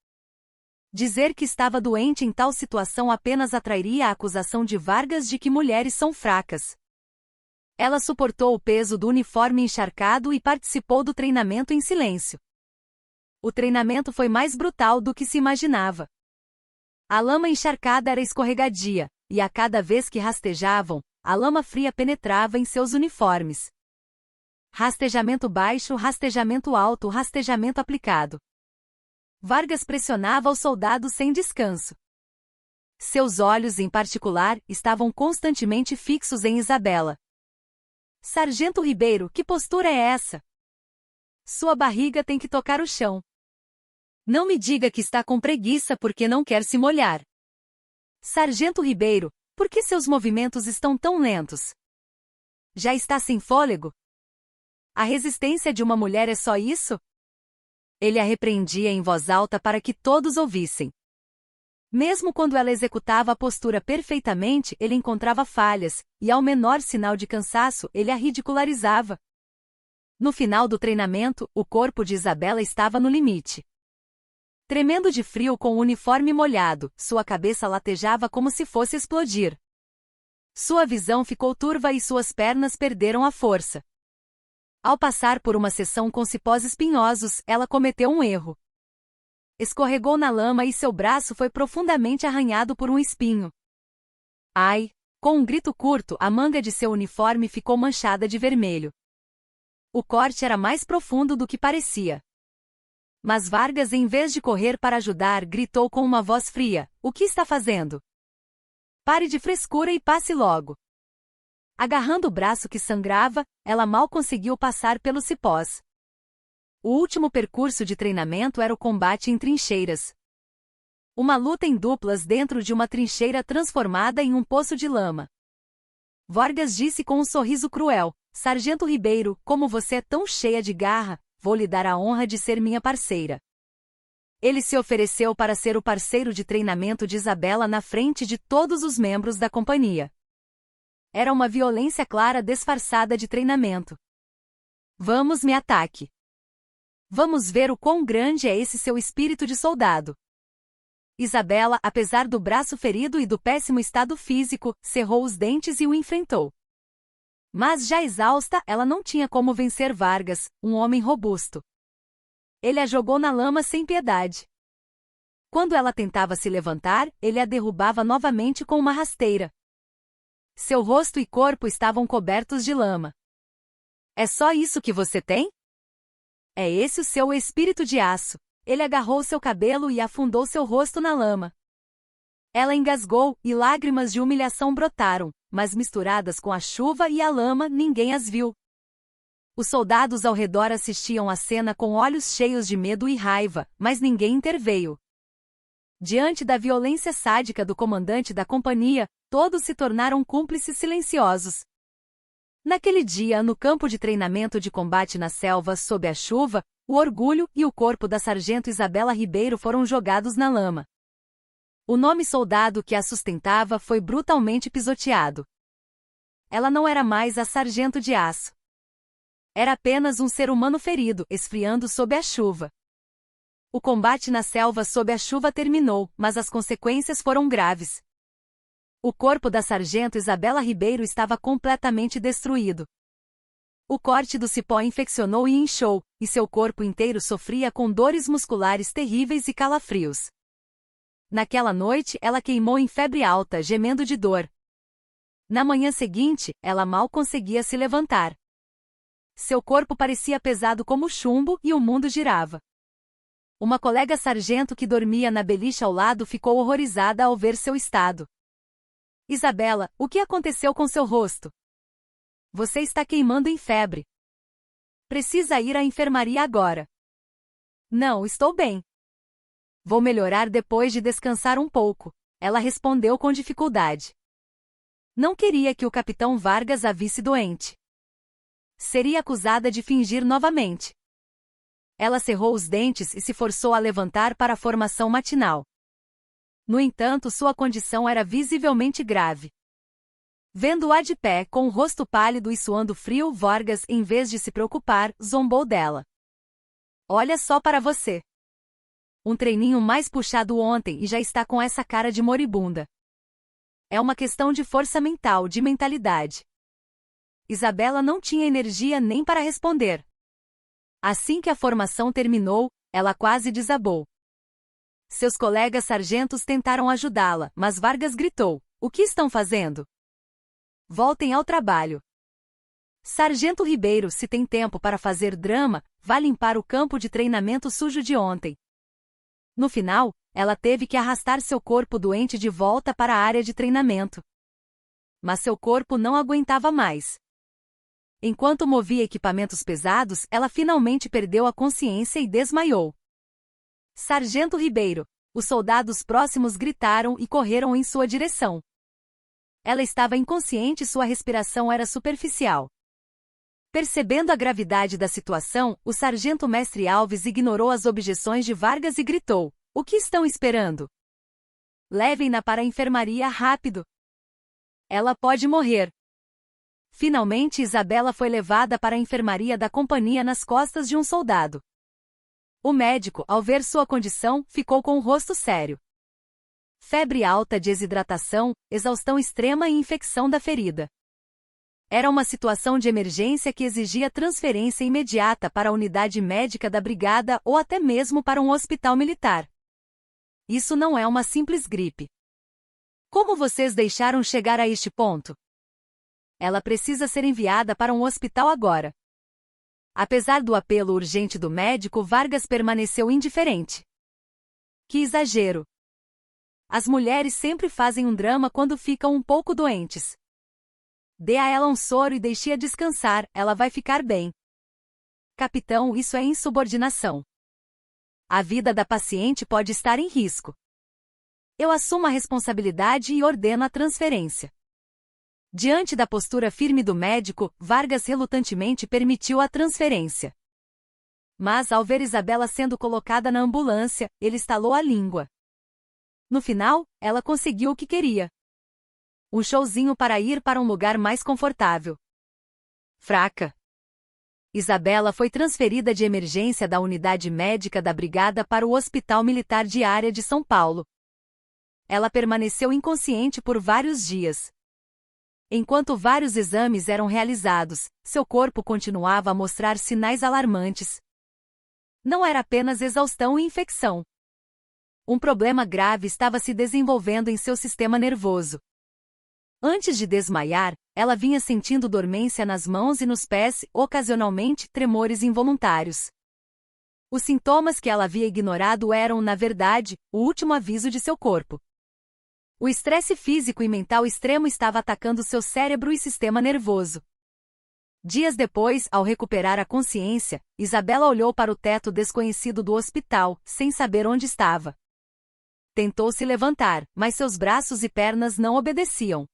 Dizer que estava doente em tal situação apenas atrairia a acusação de Vargas de que mulheres são fracas. Ela suportou o peso do uniforme encharcado e participou do treinamento em silêncio. O treinamento foi mais brutal do que se imaginava. A lama encharcada era escorregadia, e a cada vez que rastejavam, a lama fria penetrava em seus uniformes. Rastejamento baixo, rastejamento alto, rastejamento aplicado. Vargas pressionava os soldados sem descanso. Seus olhos, em particular, estavam constantemente fixos em Isabela. Sargento Ribeiro, que postura é essa? Sua barriga tem que tocar o chão. Não me diga que está com preguiça porque não quer se molhar. Sargento Ribeiro, por que seus movimentos estão tão lentos? Já está sem fôlego? A resistência de uma mulher é só isso? Ele a repreendia em voz alta para que todos ouvissem. Mesmo quando ela executava a postura perfeitamente, ele encontrava falhas, e ao menor sinal de cansaço, ele a ridicularizava. No final do treinamento, o corpo de Isabela estava no limite. Tremendo de frio com o uniforme molhado, sua cabeça latejava como se fosse explodir. Sua visão ficou turva e suas pernas perderam a força. Ao passar por uma sessão com cipós espinhosos, ela cometeu um erro. Escorregou na lama e seu braço foi profundamente arranhado por um espinho. Ai! Com um grito curto, a manga de seu uniforme ficou manchada de vermelho. O corte era mais profundo do que parecia. Mas Vargas, em vez de correr para ajudar, gritou com uma voz fria: "O que está fazendo? Pare de frescura e passe logo." Agarrando o braço que sangrava, ela mal conseguiu passar pelos cipós. O último percurso de treinamento era o combate em trincheiras. Uma luta em duplas dentro de uma trincheira transformada em um poço de lama. Vargas disse com um sorriso cruel: "Sargento Ribeiro, como você é tão cheia de garra, vou lhe dar a honra de ser minha parceira." Ele se ofereceu para ser o parceiro de treinamento de Isabela na frente de todos os membros da companhia. Era uma violência clara disfarçada de treinamento. "Vamos, me ataque. Vamos ver o quão grande é esse seu espírito de soldado." Isabela, apesar do braço ferido e do péssimo estado físico, cerrou os dentes e o enfrentou. Mas já exausta, ela não tinha como vencer Vargas, um homem robusto. Ele a jogou na lama sem piedade. Quando ela tentava se levantar, ele a derrubava novamente com uma rasteira. Seu rosto e corpo estavam cobertos de lama. "É só isso que você tem? É esse o seu espírito de aço." Ele agarrou seu cabelo e afundou seu rosto na lama. Ela engasgou, e lágrimas de humilhação brotaram, mas misturadas com a chuva e a lama, ninguém as viu. Os soldados ao redor assistiam à cena com olhos cheios de medo e raiva, mas ninguém interveio. Diante da violência sádica do comandante da companhia, todos se tornaram cúmplices silenciosos. Naquele dia, no campo de treinamento de combate na selva sob a chuva, o orgulho e o corpo da sargento Isabela Ribeiro foram jogados na lama. O nome soldado que a sustentava foi brutalmente pisoteado. Ela não era mais a sargento de aço. Era apenas um ser humano ferido, esfriando sob a chuva. O combate na selva sob a chuva terminou, mas as consequências foram graves. O corpo da sargento Isabela Ribeiro estava completamente destruído. O corte do cipó infeccionou e inchou, e seu corpo inteiro sofria com dores musculares terríveis e calafrios. Naquela noite, ela queimou em febre alta, gemendo de dor. Na manhã seguinte, ela mal conseguia se levantar. Seu corpo parecia pesado como chumbo e o mundo girava. Uma colega sargento que dormia na beliche ao lado ficou horrorizada ao ver seu estado. "Isabela, o que aconteceu com seu rosto? Você está queimando em febre. Precisa ir à enfermaria agora." "Não, estou bem. Vou melhorar depois de descansar um pouco," ela respondeu com dificuldade. Não queria que o capitão Vargas a visse doente. Seria acusada de fingir novamente. Ela cerrou os dentes e se forçou a levantar para a formação matinal. No entanto, sua condição era visivelmente grave. Vendo-a de pé, com o rosto pálido e suando frio, Vargas, em vez de se preocupar, zombou dela. "Olha só para você. Um treininho mais puxado ontem e já está com essa cara de moribunda. É uma questão de força mental, de mentalidade." Isabela não tinha energia nem para responder. Assim que a formação terminou, ela quase desabou. Seus colegas sargentos tentaram ajudá-la, mas Vargas gritou: "O que estão fazendo? Voltem ao trabalho." "Sargento Ribeiro, se tem tempo para fazer drama, vá limpar o campo de treinamento sujo de ontem." No final, ela teve que arrastar seu corpo doente de volta para a área de treinamento. Mas seu corpo não aguentava mais. Enquanto movia equipamentos pesados, ela finalmente perdeu a consciência e desmaiou. "Sargento Ribeiro!" Os soldados próximos gritaram e correram em sua direção. Ela estava inconsciente e sua respiração era superficial. Percebendo a gravidade da situação, o sargento Mestre Alves ignorou as objeções de Vargas e gritou: "O que estão esperando? Levem-na para a enfermaria rápido. Ela pode morrer." Finalmente Isabela foi levada para a enfermaria da companhia nas costas de um soldado. O médico, ao ver sua condição, ficou com o rosto sério. Febre alta, desidratação, exaustão extrema e infecção da ferida. Era uma situação de emergência que exigia transferência imediata para a unidade médica da brigada ou até mesmo para um hospital militar. Isso não é uma simples gripe. Como vocês deixaram chegar a este ponto? Ela precisa ser enviada para um hospital agora. Apesar do apelo urgente do médico, Vargas permaneceu indiferente. Que exagero! As mulheres sempre fazem um drama quando ficam um pouco doentes. Dê a ela um soro e deixe-a descansar, ela vai ficar bem. Capitão, isso é insubordinação. A vida da paciente pode estar em risco. Eu assumo a responsabilidade e ordeno a transferência. Diante da postura firme do médico, Vargas relutantemente permitiu a transferência. Mas, ao ver Isabela sendo colocada na ambulância, ele estalou a língua. No final, ela conseguiu o que queria. Um showzinho para ir para um lugar mais confortável. Fraca. Isabela foi transferida de emergência da unidade médica da brigada para o Hospital Militar de Área de São Paulo. Ela permaneceu inconsciente por vários dias. Enquanto vários exames eram realizados, seu corpo continuava a mostrar sinais alarmantes. Não era apenas exaustão e infecção. Um problema grave estava se desenvolvendo em seu sistema nervoso. Antes de desmaiar, ela vinha sentindo dormência nas mãos e nos pés, ocasionalmente tremores involuntários. Os sintomas que ela havia ignorado eram, na verdade, o último aviso de seu corpo. O estresse físico e mental extremo estava atacando seu cérebro e sistema nervoso. Dias depois, ao recuperar a consciência, Isabela olhou para o teto desconhecido do hospital, sem saber onde estava. Tentou se levantar, mas seus braços e pernas não obedeciam.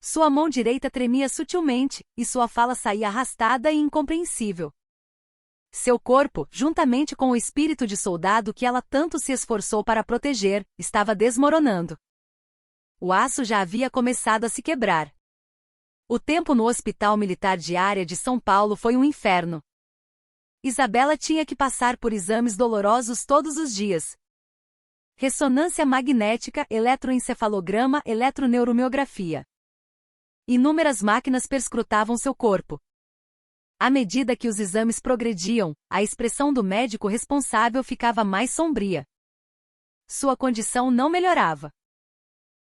Sua mão direita tremia sutilmente, e sua fala saía arrastada e incompreensível. Seu corpo, juntamente com o espírito de soldado que ela tanto se esforçou para proteger, estava desmoronando. O aço já havia começado a se quebrar. O tempo no Hospital Militar de Área de São Paulo foi um inferno. Isabela tinha que passar por exames dolorosos todos os dias. Ressonância magnética, eletroencefalograma, eletroneuromiografia. Inúmeras máquinas perscrutavam seu corpo. À medida que os exames progrediam, a expressão do médico responsável ficava mais sombria. Sua condição não melhorava.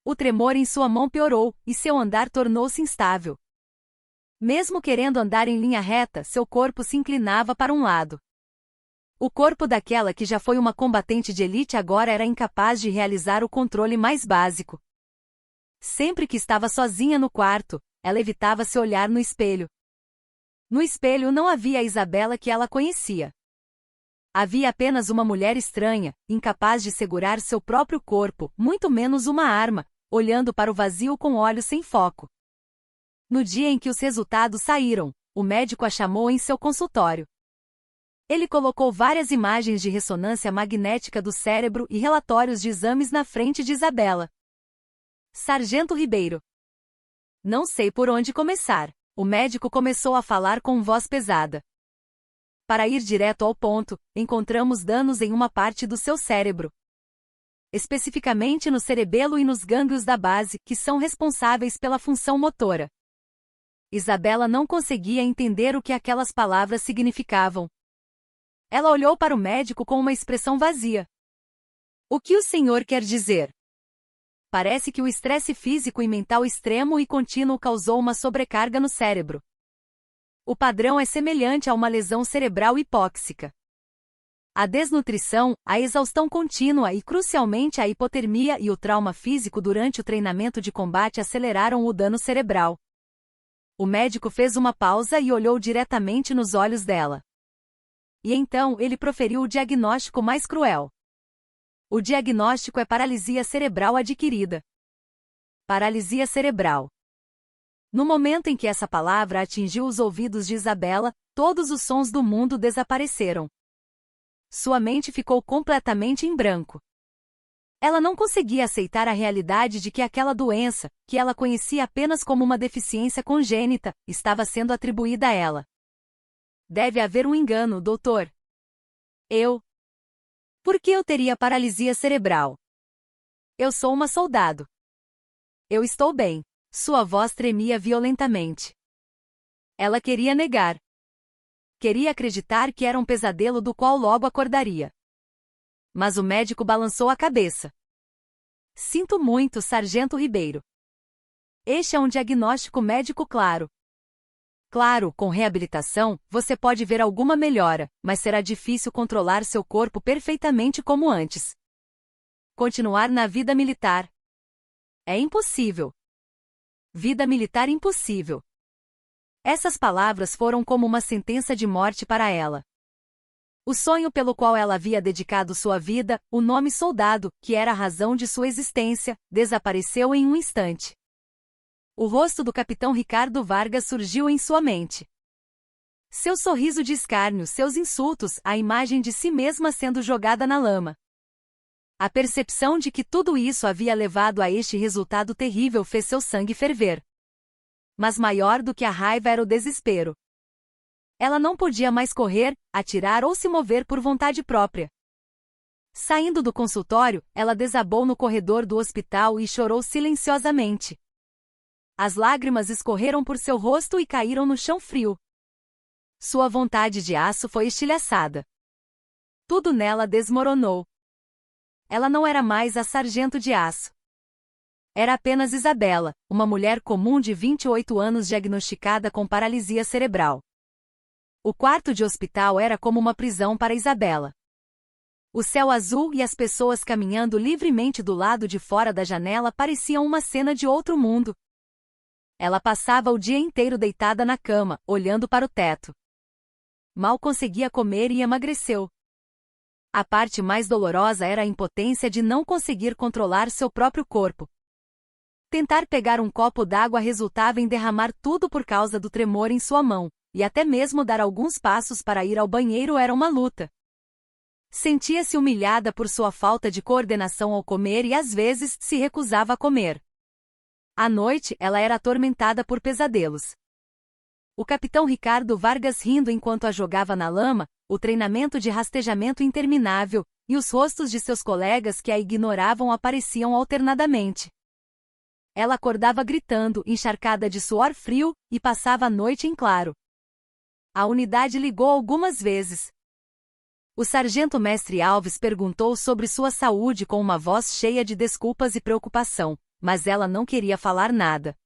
O tremor em sua mão piorou, e seu andar tornou-se instável. Mesmo querendo andar em linha reta, seu corpo se inclinava para um lado. O corpo daquela que já foi uma combatente de elite agora era incapaz de realizar o controle mais básico. Sempre que estava sozinha no quarto, ela evitava se olhar no espelho. No espelho não havia a Isabela que ela conhecia. Havia apenas uma mulher estranha, incapaz de segurar seu próprio corpo, muito menos uma arma, olhando para o vazio com olhos sem foco. No dia em que os resultados saíram, o médico a chamou em seu consultório. Ele colocou várias imagens de ressonância magnética do cérebro e relatórios de exames na frente de Isabela. Sargento Ribeiro. Não sei por onde começar. O médico começou a falar com voz pesada. Para ir direto ao ponto, encontramos danos em uma parte do seu cérebro. Especificamente no cerebelo e nos gânglios da base, que são responsáveis pela função motora. Isabela não conseguia entender o que aquelas palavras significavam. Ela olhou para o médico com uma expressão vazia. O que o senhor quer dizer? Parece que o estresse físico e mental extremo e contínuo causou uma sobrecarga no cérebro. O padrão é semelhante a uma lesão cerebral hipóxica. A desnutrição, a exaustão contínua e, crucialmente, a hipotermia e o trauma físico durante o treinamento de combate aceleraram o dano cerebral. O médico fez uma pausa e olhou diretamente nos olhos dela. E então ele proferiu o diagnóstico mais cruel. O diagnóstico é paralisia cerebral adquirida. Paralisia cerebral. No momento em que essa palavra atingiu os ouvidos de Isabela, todos os sons do mundo desapareceram. Sua mente ficou completamente em branco. Ela não conseguia aceitar a realidade de que aquela doença, que ela conhecia apenas como uma deficiência congênita, estava sendo atribuída a ela. Deve haver um engano, doutor. Por que eu teria paralisia cerebral? Eu sou uma soldado. Eu estou bem. Sua voz tremia violentamente. Ela queria negar. Queria acreditar que era um pesadelo do qual logo acordaria. Mas o médico balançou a cabeça. Sinto muito, Sargento Ribeiro. Este é um diagnóstico médico claro. Claro, com reabilitação, você pode ver alguma melhora, mas será difícil controlar seu corpo perfeitamente como antes. Continuar na vida militar. É impossível. Vida militar impossível. Essas palavras foram como uma sentença de morte para ela. O sonho pelo qual ela havia dedicado sua vida, o nome soldado, que era a razão de sua existência, desapareceu em um instante. O rosto do capitão Ricardo Vargas surgiu em sua mente. Seu sorriso de escárnio, seus insultos, a imagem de si mesma sendo jogada na lama. A percepção de que tudo isso havia levado a este resultado terrível fez seu sangue ferver. Mas maior do que a raiva era o desespero. Ela não podia mais correr, atirar ou se mover por vontade própria. Saindo do consultório, ela desabou no corredor do hospital e chorou silenciosamente. As lágrimas escorreram por seu rosto e caíram no chão frio. Sua vontade de aço foi estilhaçada. Tudo nela desmoronou. Ela não era mais a sargento de aço. Era apenas Isabela, uma mulher comum de 28 anos diagnosticada com paralisia cerebral. O quarto de hospital era como uma prisão para Isabela. O céu azul e as pessoas caminhando livremente do lado de fora da janela pareciam uma cena de outro mundo. Ela passava o dia inteiro deitada na cama, olhando para o teto. Mal conseguia comer e emagreceu. A parte mais dolorosa era a impotência de não conseguir controlar seu próprio corpo. Tentar pegar um copo d'água resultava em derramar tudo por causa do tremor em sua mão, e até mesmo dar alguns passos para ir ao banheiro era uma luta. Sentia-se humilhada por sua falta de coordenação ao comer e às vezes se recusava a comer. À noite, ela era atormentada por pesadelos. O capitão Ricardo Vargas rindo enquanto a jogava na lama, o treinamento de rastejamento interminável, e os rostos de seus colegas que a ignoravam apareciam alternadamente. Ela acordava gritando, encharcada de suor frio, e passava a noite em claro. A unidade ligou algumas vezes. O sargento Mestre Alves perguntou sobre sua saúde com uma voz cheia de desculpas e preocupação, mas ela não queria falar nada.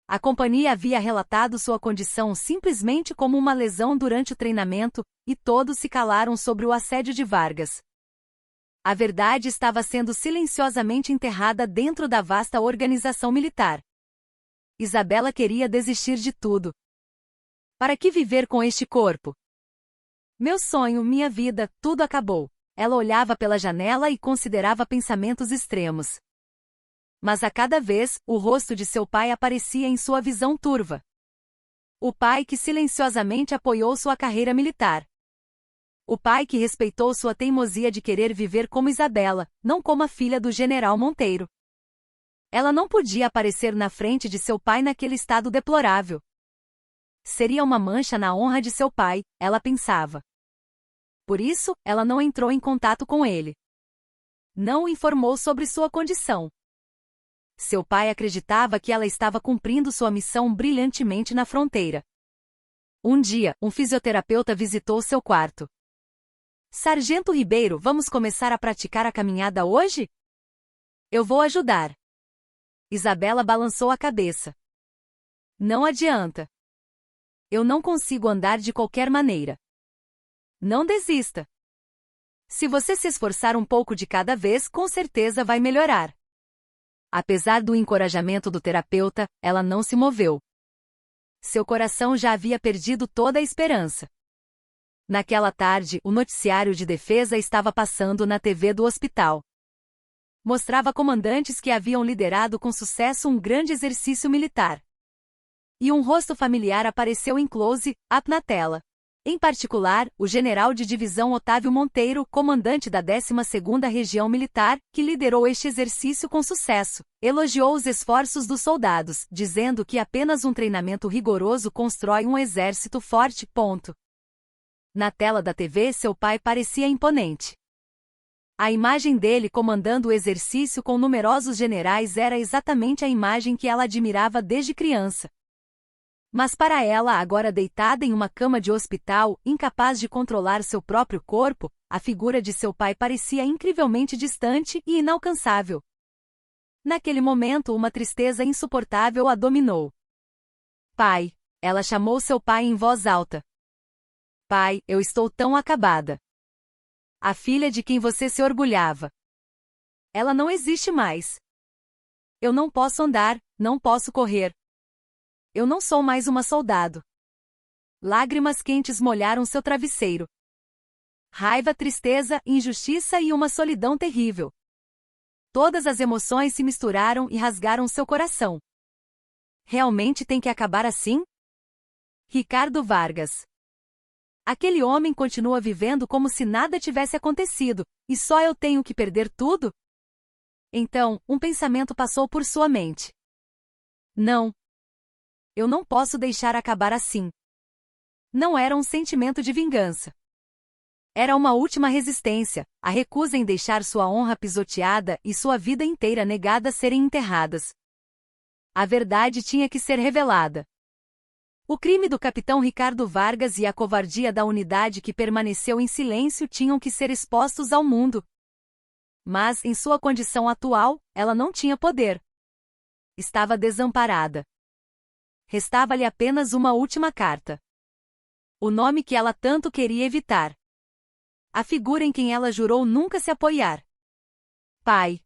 A companhia havia relatado sua condição simplesmente como uma lesão durante o treinamento, e todos se calaram sobre o assédio de Vargas. A verdade estava sendo silenciosamente enterrada dentro da vasta organização militar. Isabela queria desistir de tudo. Para que viver com este corpo? Meu sonho, minha vida, tudo acabou. Ela olhava pela janela e considerava pensamentos extremos. Mas a cada vez, o rosto de seu pai aparecia em sua visão turva. O pai que silenciosamente apoiou sua carreira militar. O pai que respeitou sua teimosia de querer viver como Isabela, não como a filha do general Monteiro. Ela não podia aparecer na frente de seu pai naquele estado deplorável. Seria uma mancha na honra de seu pai, ela pensava. Por isso, ela não entrou em contato com ele. Não o informou sobre sua condição. Seu pai acreditava que ela estava cumprindo sua missão brilhantemente na fronteira. Um dia, um fisioterapeuta visitou seu quarto. Sargento Ribeiro, vamos começar a praticar a caminhada hoje? Eu vou ajudar. Isabela balançou a cabeça. Não adianta. Eu não consigo andar de qualquer maneira. Não desista. Se você se esforçar um pouco de cada vez, com certeza vai melhorar. Apesar do encorajamento do terapeuta, ela não se moveu. Seu coração já havia perdido toda a esperança. Naquela tarde, o noticiário de defesa estava passando na TV do hospital. Mostrava comandantes que haviam liderado com sucesso um grande exercício militar. E um rosto familiar apareceu em close-up na tela. Em particular, o general de divisão Otávio Monteiro, comandante da 12ª Região Militar, que liderou este exercício com sucesso, elogiou os esforços dos soldados, dizendo que apenas um treinamento rigoroso constrói um exército forte. Na tela da TV, seu pai parecia imponente. A imagem dele comandando o exercício com numerosos generais era exatamente a imagem que ela admirava desde criança. Mas para ela, agora deitada em uma cama de hospital, incapaz de controlar seu próprio corpo, a figura de seu pai parecia incrivelmente distante e inalcançável. Naquele momento, uma tristeza insuportável a dominou. Pai! Ela chamou seu pai em voz alta. Pai, eu estou tão acabada. A filha de quem você se orgulhava. Ela não existe mais. Eu não posso andar, não posso correr. Eu não sou mais uma soldado. Lágrimas quentes molharam seu travesseiro. Raiva, tristeza, injustiça e uma solidão terrível. Todas as emoções se misturaram e rasgaram seu coração. Realmente tem que acabar assim? Ricardo Vargas. Aquele homem continua vivendo como se nada tivesse acontecido, e só eu tenho que perder tudo? Então, um pensamento passou por sua mente. Não. Eu não posso deixar acabar assim. Não era um sentimento de vingança. Era uma última resistência, a recusa em deixar sua honra pisoteada e sua vida inteira negada serem enterradas. A verdade tinha que ser revelada. O crime do capitão Ricardo Vargas e a covardia da unidade que permaneceu em silêncio tinham que ser expostos ao mundo. Mas, em sua condição atual, ela não tinha poder. Estava desamparada. Restava-lhe apenas uma última carta. O nome que ela tanto queria evitar. A figura em quem ela jurou nunca se apoiar. Pai.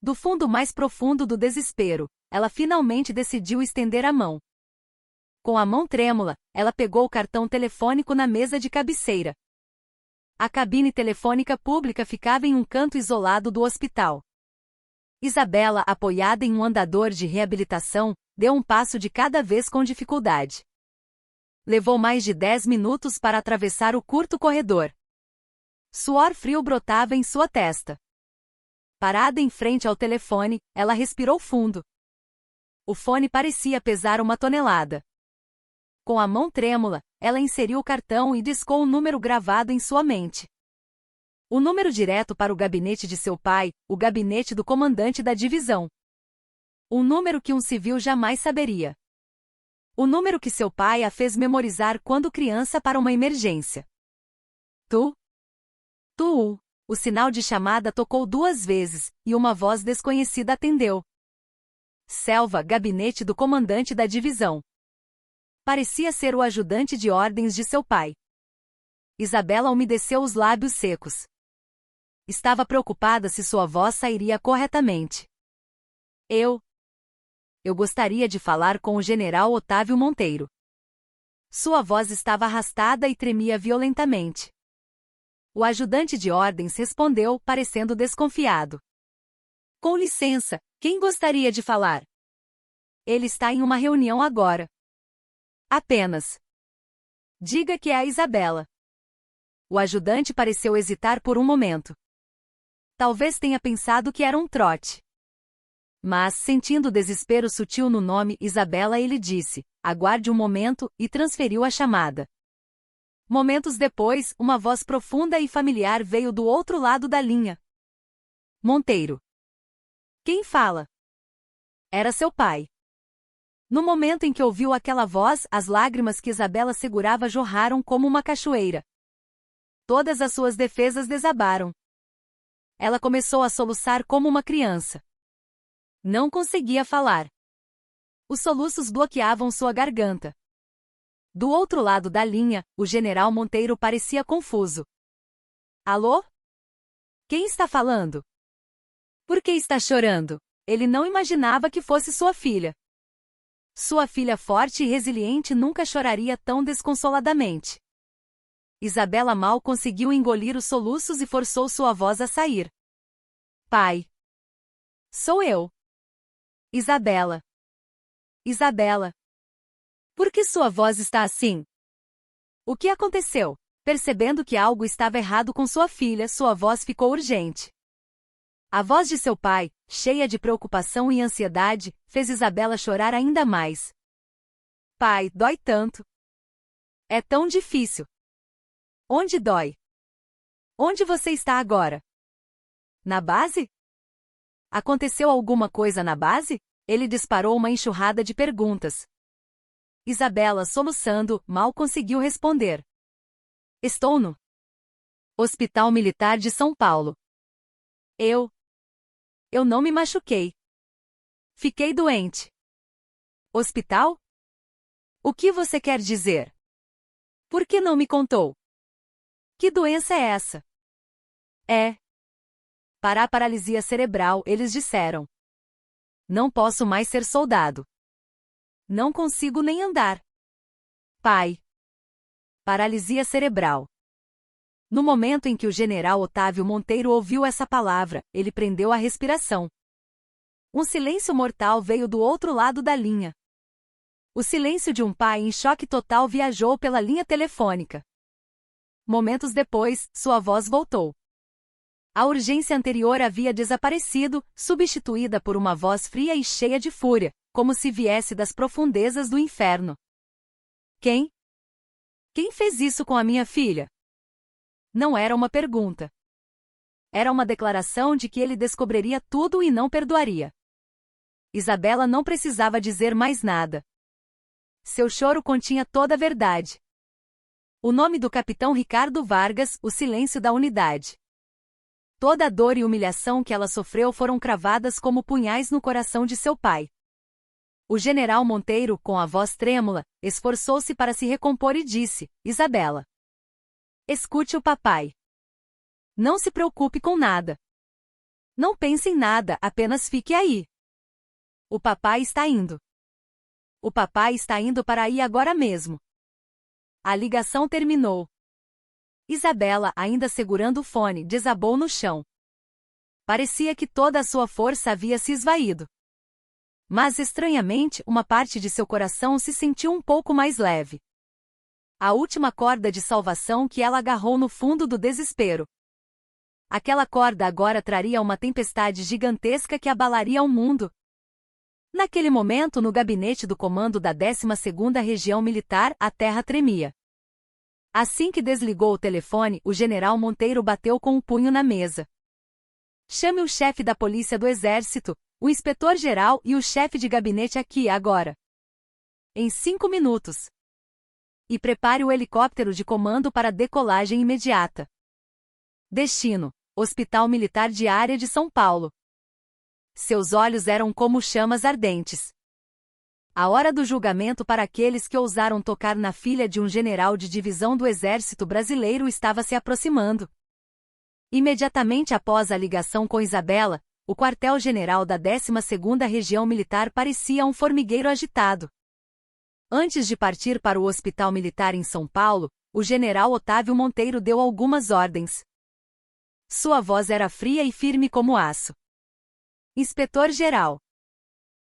Do fundo mais profundo do desespero, ela finalmente decidiu estender a mão. Com a mão trêmula, ela pegou o cartão telefônico na mesa de cabeceira. A cabine telefônica pública ficava em um canto isolado do hospital. Isabela, apoiada em um andador de reabilitação, deu um passo de cada vez com dificuldade. Levou mais de 10 minutos para atravessar o curto corredor. Suor frio brotava em sua testa. Parada em frente ao telefone, ela respirou fundo. O fone parecia pesar 1 tonelada. Com a mão trêmula, ela inseriu o cartão e discou o número gravado em sua mente. O número direto para o gabinete de seu pai, o gabinete do comandante da divisão. Um número que um civil jamais saberia. O número que seu pai a fez memorizar quando criança para uma emergência. Tu. O sinal de chamada tocou 2 vezes, e uma voz desconhecida atendeu. Selva, gabinete do comandante da divisão. Parecia ser o ajudante de ordens de seu pai. Isabela umedeceu os lábios secos. Estava preocupada se sua voz sairia corretamente. Eu gostaria de falar com o general Otávio Monteiro. Sua voz estava arrastada e tremia violentamente. O ajudante de ordens respondeu, parecendo desconfiado. Com licença, quem gostaria de falar? Ele está em uma reunião agora. Apenas. Diga que é a Isabela. O ajudante pareceu hesitar por um momento. Talvez tenha pensado que era um trote. Mas, sentindo o desespero sutil no nome Isabela, ele disse, aguarde um momento, e transferiu a chamada. Momentos depois, uma voz profunda e familiar veio do outro lado da linha. Monteiro. Quem fala? Era seu pai. No momento em que ouviu aquela voz, as lágrimas que Isabela segurava jorraram como uma cachoeira. Todas as suas defesas desabaram. Ela começou a soluçar como uma criança. Não conseguia falar. Os soluços bloqueavam sua garganta. Do outro lado da linha, o general Monteiro parecia confuso. Alô? Quem está falando? Por que está chorando? Ele não imaginava que fosse sua filha. Sua filha forte e resiliente nunca choraria tão desconsoladamente. Isabela mal conseguiu engolir os soluços e forçou sua voz a sair. Pai. Sou eu. Isabela. Isabela. Por que sua voz está assim? O que aconteceu? Percebendo que algo estava errado com sua filha, sua voz ficou urgente. A voz de seu pai, cheia de preocupação e ansiedade, fez Isabela chorar ainda mais. Pai, dói tanto. É tão difícil. Onde dói? Onde você está agora? Na base? Aconteceu alguma coisa na base? Ele disparou uma enxurrada de perguntas. Isabela, soluçando, mal conseguiu responder. Estou no Hospital Militar de São Paulo. Eu não me machuquei. Fiquei doente. Hospital? O que você quer dizer? Por que não me contou? Que doença é essa? É paralisia cerebral, eles disseram. Não posso mais ser soldado. Não consigo nem andar. Pai. Paralisia cerebral. No momento em que o general Otávio Monteiro ouviu essa palavra, ele prendeu a respiração. Um silêncio mortal veio do outro lado da linha. O silêncio de um pai em choque total viajou pela linha telefônica. Momentos depois, sua voz voltou. A urgência anterior havia desaparecido, substituída por uma voz fria e cheia de fúria, como se viesse das profundezas do inferno. Quem? Quem fez isso com a minha filha? Não era uma pergunta. Era uma declaração de que ele descobriria tudo e não perdoaria. Isabela não precisava dizer mais nada. Seu choro continha toda a verdade. O nome do capitão Ricardo Vargas, o silêncio da unidade. Toda a dor e humilhação que ela sofreu foram cravadas como punhais no coração de seu pai. O general Monteiro, com a voz trêmula, esforçou-se para se recompor e disse: Isabela, escute o papai. Não se preocupe com nada. Não pense em nada, apenas fique aí. O papai está indo. O papai está indo para aí agora mesmo. A ligação terminou. Isabela, ainda segurando o fone, desabou no chão. Parecia que toda a sua força havia se esvaído. Mas, estranhamente, uma parte de seu coração se sentiu um pouco mais leve. A última corda de salvação que ela agarrou no fundo do desespero. Aquela corda agora traria uma tempestade gigantesca que abalaria o mundo. Naquele momento, no gabinete do comando da 12ª Região Militar, a terra tremia. Assim que desligou o telefone, o general Monteiro bateu com o punho na mesa. Chame o chefe da polícia do exército, o inspetor-geral e o chefe de gabinete aqui, agora. Em 5 minutos. E prepare o helicóptero de comando para decolagem imediata. Destino: Hospital Militar de Área de São Paulo. Seus olhos eram como chamas ardentes. A hora do julgamento para aqueles que ousaram tocar na filha de um general de divisão do Exército Brasileiro estava se aproximando. Imediatamente após a ligação com Isabela, o quartel-general da 12ª Região Militar parecia um formigueiro agitado. Antes de partir para o Hospital Militar em São Paulo, o general Otávio Monteiro deu algumas ordens. Sua voz era fria e firme como aço. Inspetor-geral.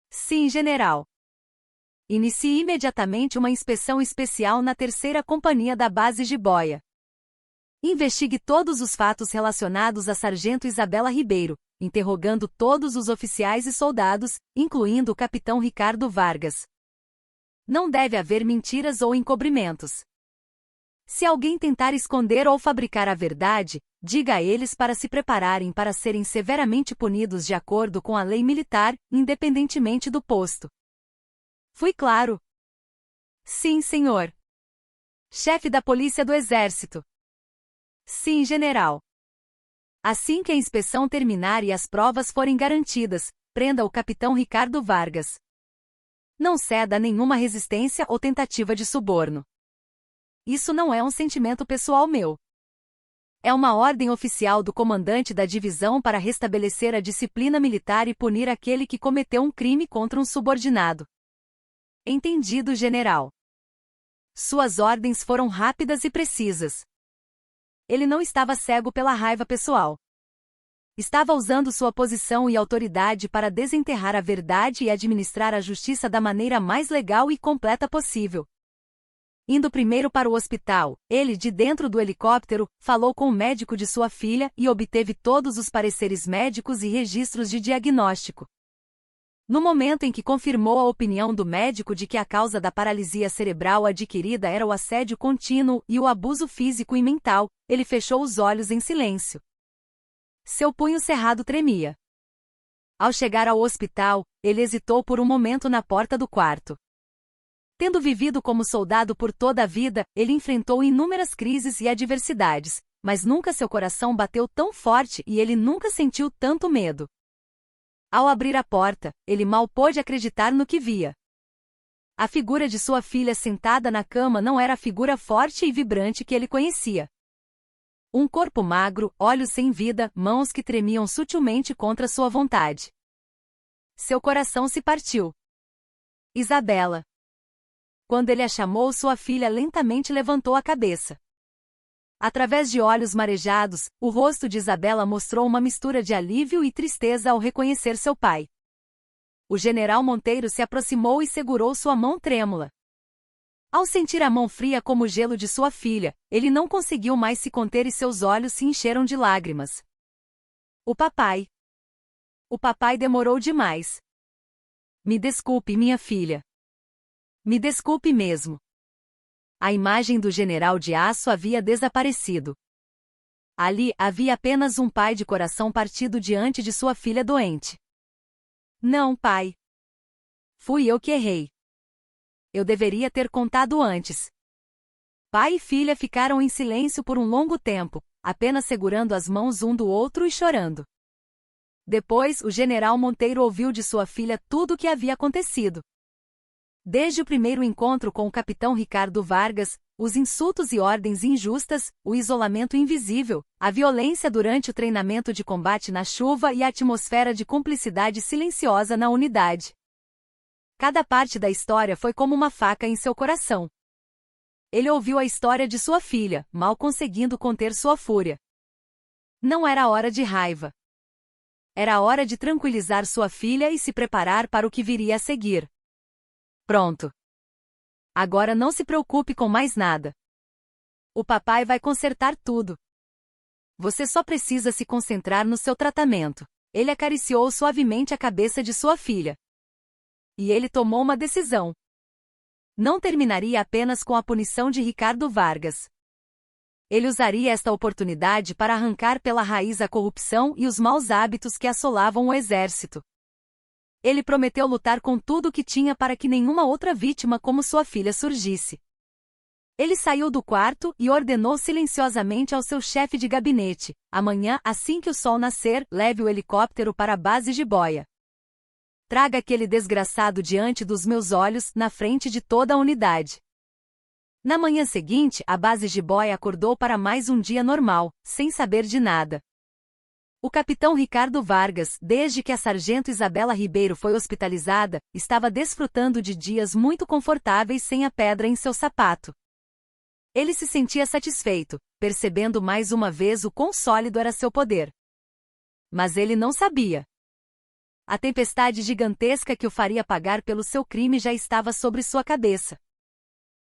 Sim, general. Inicie imediatamente uma inspeção especial na 3ª Companhia da Base Jiboia. Investigue todos os fatos relacionados a Sargento Isabela Ribeiro, interrogando todos os oficiais e soldados, incluindo o capitão Ricardo Vargas. Não deve haver mentiras ou encobrimentos. Se alguém tentar esconder ou fabricar a verdade, diga a eles para se prepararem para serem severamente punidos de acordo com a lei militar, independentemente do posto. Fui claro? Sim, senhor. Chefe da Polícia do Exército. Sim, general. Assim que a inspeção terminar e as provas forem garantidas, prenda o capitão Ricardo Vargas. Não ceda a nenhuma resistência ou tentativa de suborno. Isso não é um sentimento pessoal meu. É uma ordem oficial do comandante da divisão para restabelecer a disciplina militar e punir aquele que cometeu um crime contra um subordinado. Entendido, general. Suas ordens foram rápidas e precisas. Ele não estava cego pela raiva pessoal. Estava usando sua posição e autoridade para desenterrar a verdade e administrar a justiça da maneira mais legal e completa possível. Indo primeiro para o hospital, ele, de dentro do helicóptero, falou com o médico de sua filha e obteve todos os pareceres médicos e registros de diagnóstico. No momento em que confirmou a opinião do médico de que a causa da paralisia cerebral adquirida era o assédio contínuo e o abuso físico e mental, ele fechou os olhos em silêncio. Seu punho cerrado tremia. Ao chegar ao hospital, ele hesitou por um momento na porta do quarto. Tendo vivido como soldado por toda a vida, ele enfrentou inúmeras crises e adversidades, mas nunca seu coração bateu tão forte e ele nunca sentiu tanto medo. Ao abrir a porta, ele mal pôde acreditar no que via. A figura de sua filha sentada na cama não era a figura forte e vibrante que ele conhecia. Um corpo magro, olhos sem vida, mãos que tremiam sutilmente contra sua vontade. Seu coração se partiu. Isabela. Quando ele a chamou, sua filha lentamente levantou a cabeça. Através de olhos marejados, o rosto de Isabela mostrou uma mistura de alívio e tristeza ao reconhecer seu pai. O general Monteiro se aproximou e segurou sua mão trêmula. Ao sentir a mão fria como o gelo de sua filha, ele não conseguiu mais se conter e seus olhos se encheram de lágrimas. O papai. O papai demorou demais. Me desculpe, minha filha. Me desculpe mesmo. A imagem do general de aço havia desaparecido. Ali havia apenas um pai de coração partido diante de sua filha doente. Não, pai. Fui eu que errei. Eu deveria ter contado antes. Pai e filha ficaram em silêncio por um longo tempo, apenas segurando as mãos um do outro e chorando. Depois, o general Monteiro ouviu de sua filha tudo o que havia acontecido. Desde o primeiro encontro com o capitão Ricardo Vargas, os insultos e ordens injustas, o isolamento invisível, a violência durante o treinamento de combate na chuva e a atmosfera de cumplicidade silenciosa na unidade. Cada parte da história foi como uma faca em seu coração. Ele ouviu a história de sua filha, mal conseguindo conter sua fúria. Não era hora de raiva. Era hora de tranquilizar sua filha e se preparar para o que viria a seguir. Pronto. Agora não se preocupe com mais nada. O papai vai consertar tudo. Você só precisa se concentrar no seu tratamento. Ele acariciou suavemente a cabeça de sua filha. E ele tomou uma decisão. Não terminaria apenas com a punição de Ricardo Vargas. Ele usaria esta oportunidade para arrancar pela raiz a corrupção e os maus hábitos que assolavam o exército. Ele prometeu lutar com tudo o que tinha para que nenhuma outra vítima como sua filha surgisse. Ele saiu do quarto e ordenou silenciosamente ao seu chefe de gabinete: amanhã, assim que o sol nascer, leve o helicóptero para a base Jiboia. Traga aquele desgraçado diante dos meus olhos, na frente de toda a unidade. Na manhã seguinte, a base Jiboia acordou para mais um dia normal, sem saber de nada. O capitão Ricardo Vargas, desde que a sargento Isabela Ribeiro foi hospitalizada, estava desfrutando de dias muito confortáveis sem a pedra em seu sapato. Ele se sentia satisfeito, percebendo mais uma vez o quão sólido era seu poder. Mas ele não sabia. A tempestade gigantesca que o faria pagar pelo seu crime já estava sobre sua cabeça.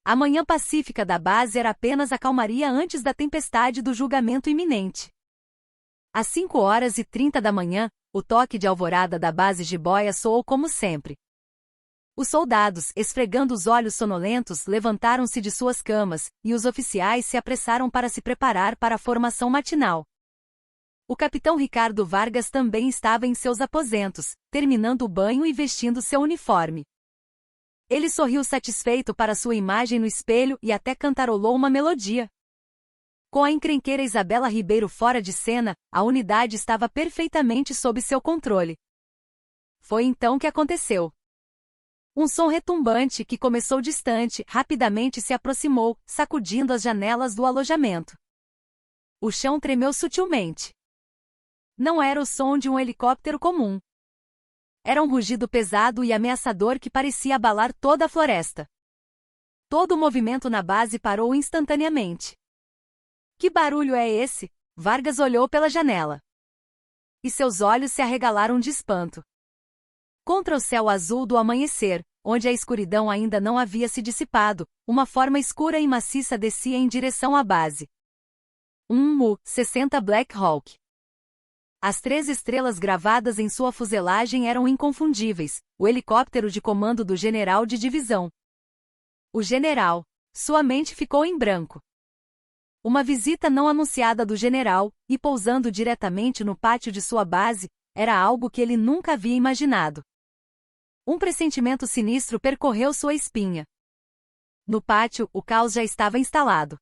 A manhã pacífica da base era apenas a calmaria antes da tempestade do julgamento iminente. Às 5h30 da manhã, o toque de alvorada da base Jiboia soou como sempre. Os soldados, esfregando os olhos sonolentos, levantaram-se de suas camas, e os oficiais se apressaram para se preparar para a formação matinal. O capitão Ricardo Vargas também estava em seus aposentos, terminando o banho e vestindo seu uniforme. Ele sorriu satisfeito para sua imagem no espelho e até cantarolou uma melodia. Com a encrenqueira Isabela Ribeiro fora de cena, a unidade estava perfeitamente sob seu controle. Foi então que aconteceu. Um som retumbante que começou distante, rapidamente se aproximou, sacudindo as janelas do alojamento. O chão tremeu sutilmente. Não era o som de um helicóptero comum. Era um rugido pesado e ameaçador que parecia abalar toda a floresta. Todo o movimento na base parou instantaneamente. Que barulho é esse? Vargas olhou pela janela. E seus olhos se arregalaram de espanto. Contra o céu azul do amanhecer, onde a escuridão ainda não havia se dissipado, uma forma escura e maciça descia em direção à base. Um Mu-60 Black Hawk. As 3 estrelas gravadas em sua fuselagem eram inconfundíveis, o helicóptero de comando do general de divisão. O general. Sua mente ficou em branco. Uma visita não anunciada do general, e pousando diretamente no pátio de sua base, era algo que ele nunca havia imaginado. Um pressentimento sinistro percorreu sua espinha. No pátio, o caos já estava instalado.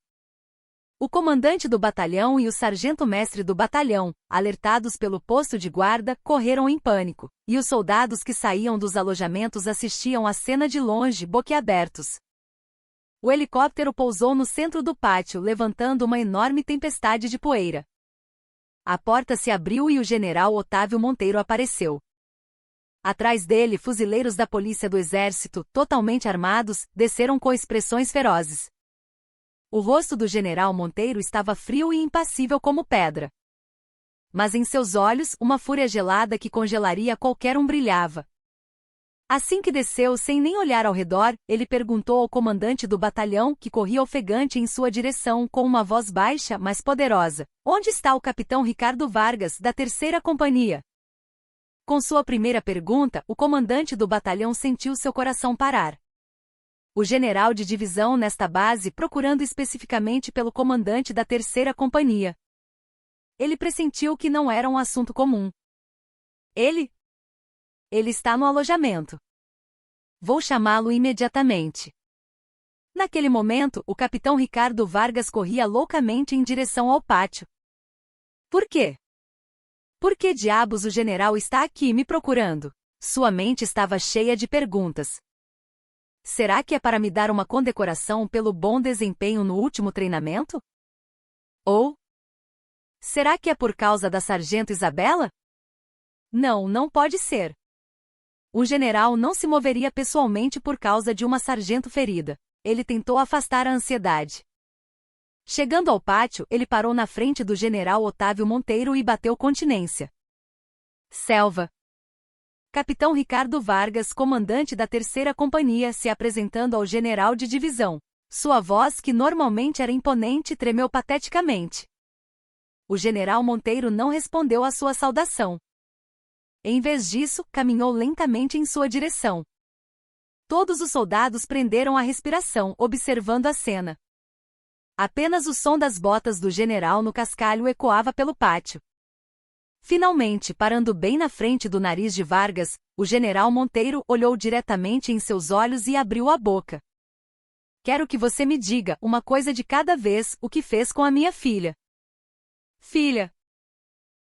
O comandante do batalhão e o sargento-mestre do batalhão, alertados pelo posto de guarda, correram em pânico, e os soldados que saíam dos alojamentos assistiam à cena de longe, boquiabertos. O helicóptero pousou no centro do pátio, levantando uma enorme tempestade de poeira. A porta se abriu e o general Otávio Monteiro apareceu. Atrás dele, fuzileiros da polícia do exército, totalmente armados, desceram com expressões ferozes. O rosto do general Monteiro estava frio e impassível como pedra. Mas em seus olhos, uma fúria gelada que congelaria qualquer um brilhava. Assim que desceu sem nem olhar ao redor, ele perguntou ao comandante do batalhão, que corria ofegante em sua direção com uma voz baixa, mas poderosa: "Onde está o capitão Ricardo Vargas, da 3ª Companhia?" Com sua primeira pergunta, o comandante do batalhão sentiu seu coração parar. O general de divisão nesta base procurando especificamente pelo comandante da 3ª Companhia. Ele pressentiu que não era um assunto comum. Ele está no alojamento. Vou chamá-lo imediatamente. Naquele momento, o capitão Ricardo Vargas corria loucamente em direção ao pátio. Por quê? Por que diabos o general está aqui me procurando? Sua mente estava cheia de perguntas. Será que é para me dar uma condecoração pelo bom desempenho no último treinamento? Ou será que é por causa da sargento Isabela? Não, não pode ser. Um general não se moveria pessoalmente por causa de uma sargento ferida. Ele tentou afastar a ansiedade. Chegando ao pátio, ele parou na frente do general Otávio Monteiro e bateu continência. Selva. Capitão Ricardo Vargas, comandante da 3ª Companhia, se apresentando ao general de divisão. Sua voz, que normalmente era imponente, tremeu pateticamente. O general Monteiro não respondeu à sua saudação. Em vez disso, caminhou lentamente em sua direção. Todos os soldados prenderam a respiração, observando a cena. Apenas o som das botas do general no cascalho ecoava pelo pátio. Finalmente, parando bem na frente do nariz de Vargas, o general Monteiro olhou diretamente em seus olhos e abriu a boca. Quero que você me diga, uma coisa de cada vez, o que fez com a minha filha. Filha.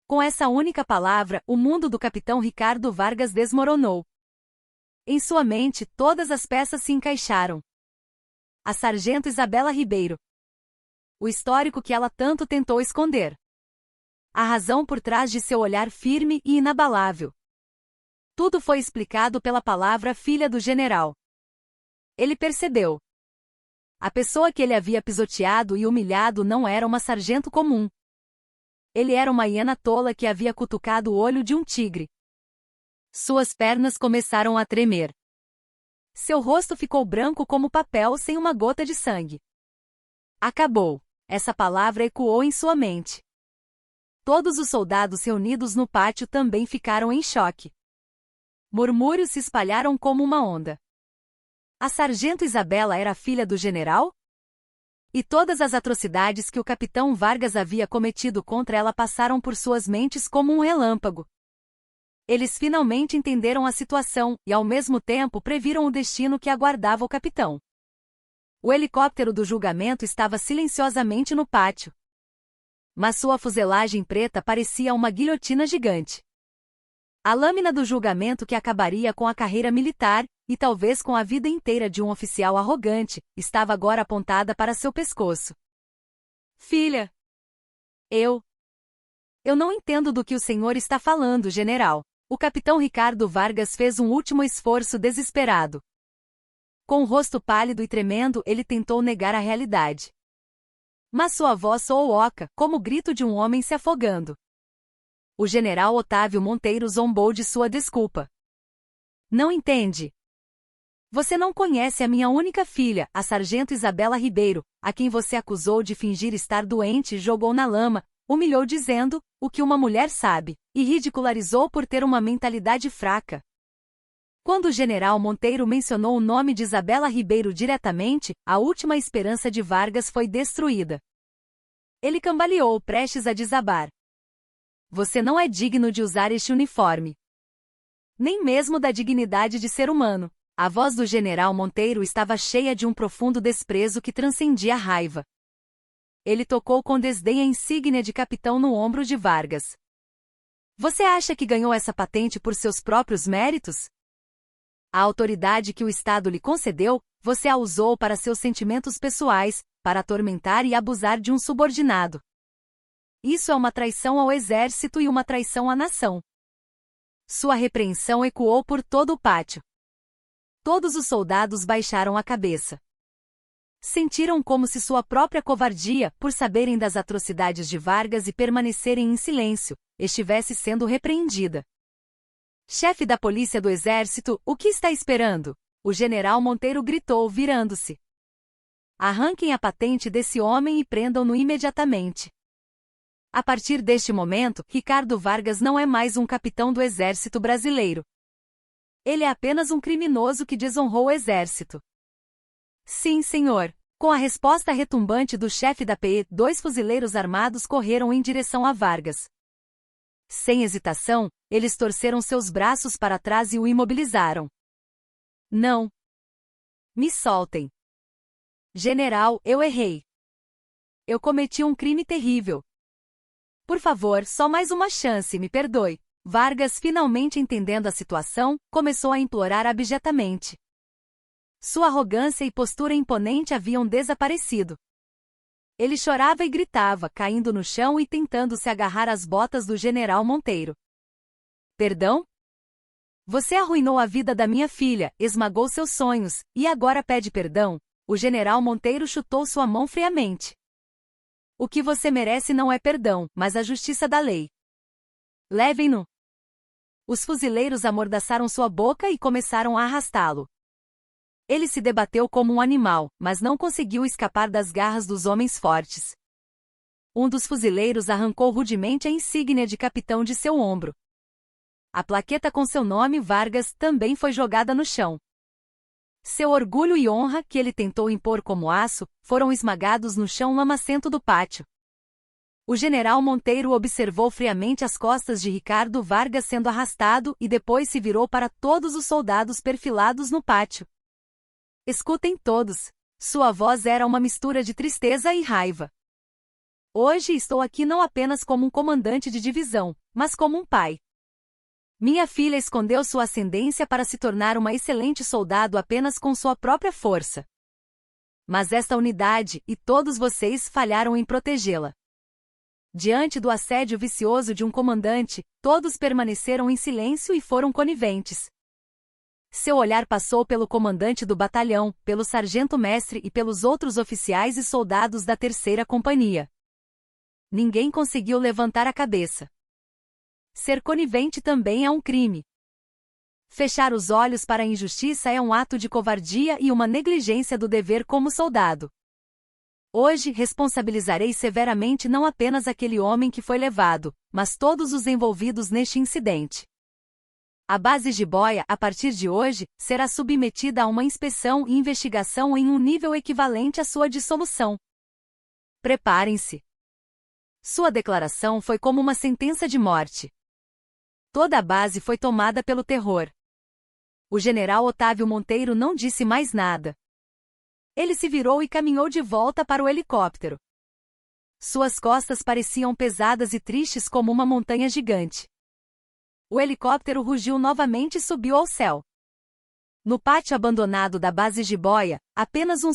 Com essa única palavra, o mundo do capitão Ricardo Vargas desmoronou. Em sua mente, todas as peças se encaixaram. A sargento Isabela Ribeiro. O histórico que ela tanto tentou esconder. A razão por trás de seu olhar firme e inabalável. Tudo foi explicado pela palavra filha do general. Ele percebeu. A pessoa que ele havia pisoteado e humilhado não era uma sargento comum. Ele era uma hiena tola que havia cutucado o olho de um tigre. Suas pernas começaram a tremer. Seu rosto ficou branco como papel sem uma gota de sangue. Acabou. Essa palavra ecoou em sua mente. Todos os soldados reunidos no pátio também ficaram em choque. Murmúrios se espalharam como uma onda. A sargento Isabela era filha do general? E todas as atrocidades que o capitão Vargas havia cometido contra ela passaram por suas mentes como um relâmpago. Eles finalmente entenderam a situação e, ao mesmo tempo, previram o destino que aguardava o capitão. O helicóptero do julgamento estava silenciosamente no pátio. Mas sua fuselagem preta parecia uma guilhotina gigante. A lâmina do julgamento que acabaria com a carreira militar, e talvez com a vida inteira de um oficial arrogante, estava agora apontada para seu pescoço. Filha! Eu não entendo do que o senhor está falando, general. O capitão Ricardo Vargas fez um último esforço desesperado. Com o rosto pálido e tremendo, ele tentou negar a realidade. Mas sua voz soou oca, como o grito de um homem se afogando. O general Otávio Monteiro zombou de sua desculpa. Não entende? Você não conhece a minha única filha, a sargento Isabela Ribeiro, a quem você acusou de fingir estar doente e jogou na lama, humilhou dizendo o que uma mulher sabe, e ridicularizou por ter uma mentalidade fraca. Quando o general Monteiro mencionou o nome de Isabela Ribeiro diretamente, a última esperança de Vargas foi destruída. Ele cambaleou, prestes a desabar. Você não é digno de usar este uniforme. Nem mesmo da dignidade de ser humano. A voz do general Monteiro estava cheia de um profundo desprezo que transcendia a raiva. Ele tocou com desdém a insígnia de capitão no ombro de Vargas. Você acha que ganhou essa patente por seus próprios méritos? A autoridade que o Estado lhe concedeu, você a usou para seus sentimentos pessoais, para atormentar e abusar de um subordinado. Isso é uma traição ao exército e uma traição à nação. Sua repreensão ecoou por todo o pátio. Todos os soldados baixaram a cabeça. Sentiram como se sua própria covardia, por saberem das atrocidades de Vargas e permanecerem em silêncio, estivesse sendo repreendida. Chefe da polícia do exército, o que está esperando? O general Monteiro gritou, virando-se. Arranquem a patente desse homem e prendam-no imediatamente. A partir deste momento, Ricardo Vargas não é mais um capitão do exército brasileiro. Ele é apenas um criminoso que desonrou o exército. Sim, senhor. Com a resposta retumbante do chefe da PE, 2 fuzileiros armados correram em direção a Vargas. Sem hesitação, eles torceram seus braços para trás e o imobilizaram. Não. Me soltem. General, eu errei. Eu cometi um crime terrível. Por favor, só mais uma chance, me perdoe. Vargas, finalmente entendendo a situação, começou a implorar abjetamente. Sua arrogância e postura imponente haviam desaparecido. Ele chorava e gritava, caindo no chão e tentando se agarrar às botas do general Monteiro. Perdão? Você arruinou a vida da minha filha, esmagou seus sonhos, e agora pede perdão? O general Monteiro chutou sua mão friamente. O que você merece não é perdão, mas a justiça da lei. Levem-no. Os fuzileiros amordaçaram sua boca e começaram a arrastá-lo. Ele se debateu como um animal, mas não conseguiu escapar das garras dos homens fortes. Um dos fuzileiros arrancou rudemente a insígnia de capitão de seu ombro. A plaqueta com seu nome, Vargas, também foi jogada no chão. Seu orgulho e honra, que ele tentou impor como aço, foram esmagados no chão lamacento do pátio. O general Monteiro observou friamente as costas de Ricardo Vargas sendo arrastado e depois se virou para todos os soldados perfilados no pátio. Escutem todos. Sua voz era uma mistura de tristeza e raiva. Hoje estou aqui não apenas como um comandante de divisão, mas como um pai. Minha filha escondeu sua ascendência para se tornar uma excelente soldado apenas com sua própria força. Mas esta unidade, e todos vocês, falharam em protegê-la. Diante do assédio vicioso de um comandante, todos permaneceram em silêncio e foram coniventes. Seu olhar passou pelo comandante do batalhão, pelo sargento-mestre e pelos outros oficiais e soldados da 3ª companhia. Ninguém conseguiu levantar a cabeça. Ser conivente também é um crime. Fechar os olhos para a injustiça é um ato de covardia e uma negligência do dever como soldado. Hoje responsabilizarei severamente não apenas aquele homem que foi levado, mas todos os envolvidos neste incidente. A base Jiboia, a partir de hoje, será submetida a uma inspeção e investigação em um nível equivalente à sua dissolução. Preparem-se. Sua declaração foi como uma sentença de morte. Toda a base foi tomada pelo terror. O general Otávio Monteiro não disse mais nada. Ele se virou e caminhou de volta para o helicóptero. Suas costas pareciam pesadas e tristes como uma montanha gigante. O helicóptero rugiu novamente e subiu ao céu. No pátio abandonado da base Jiboia, apenas um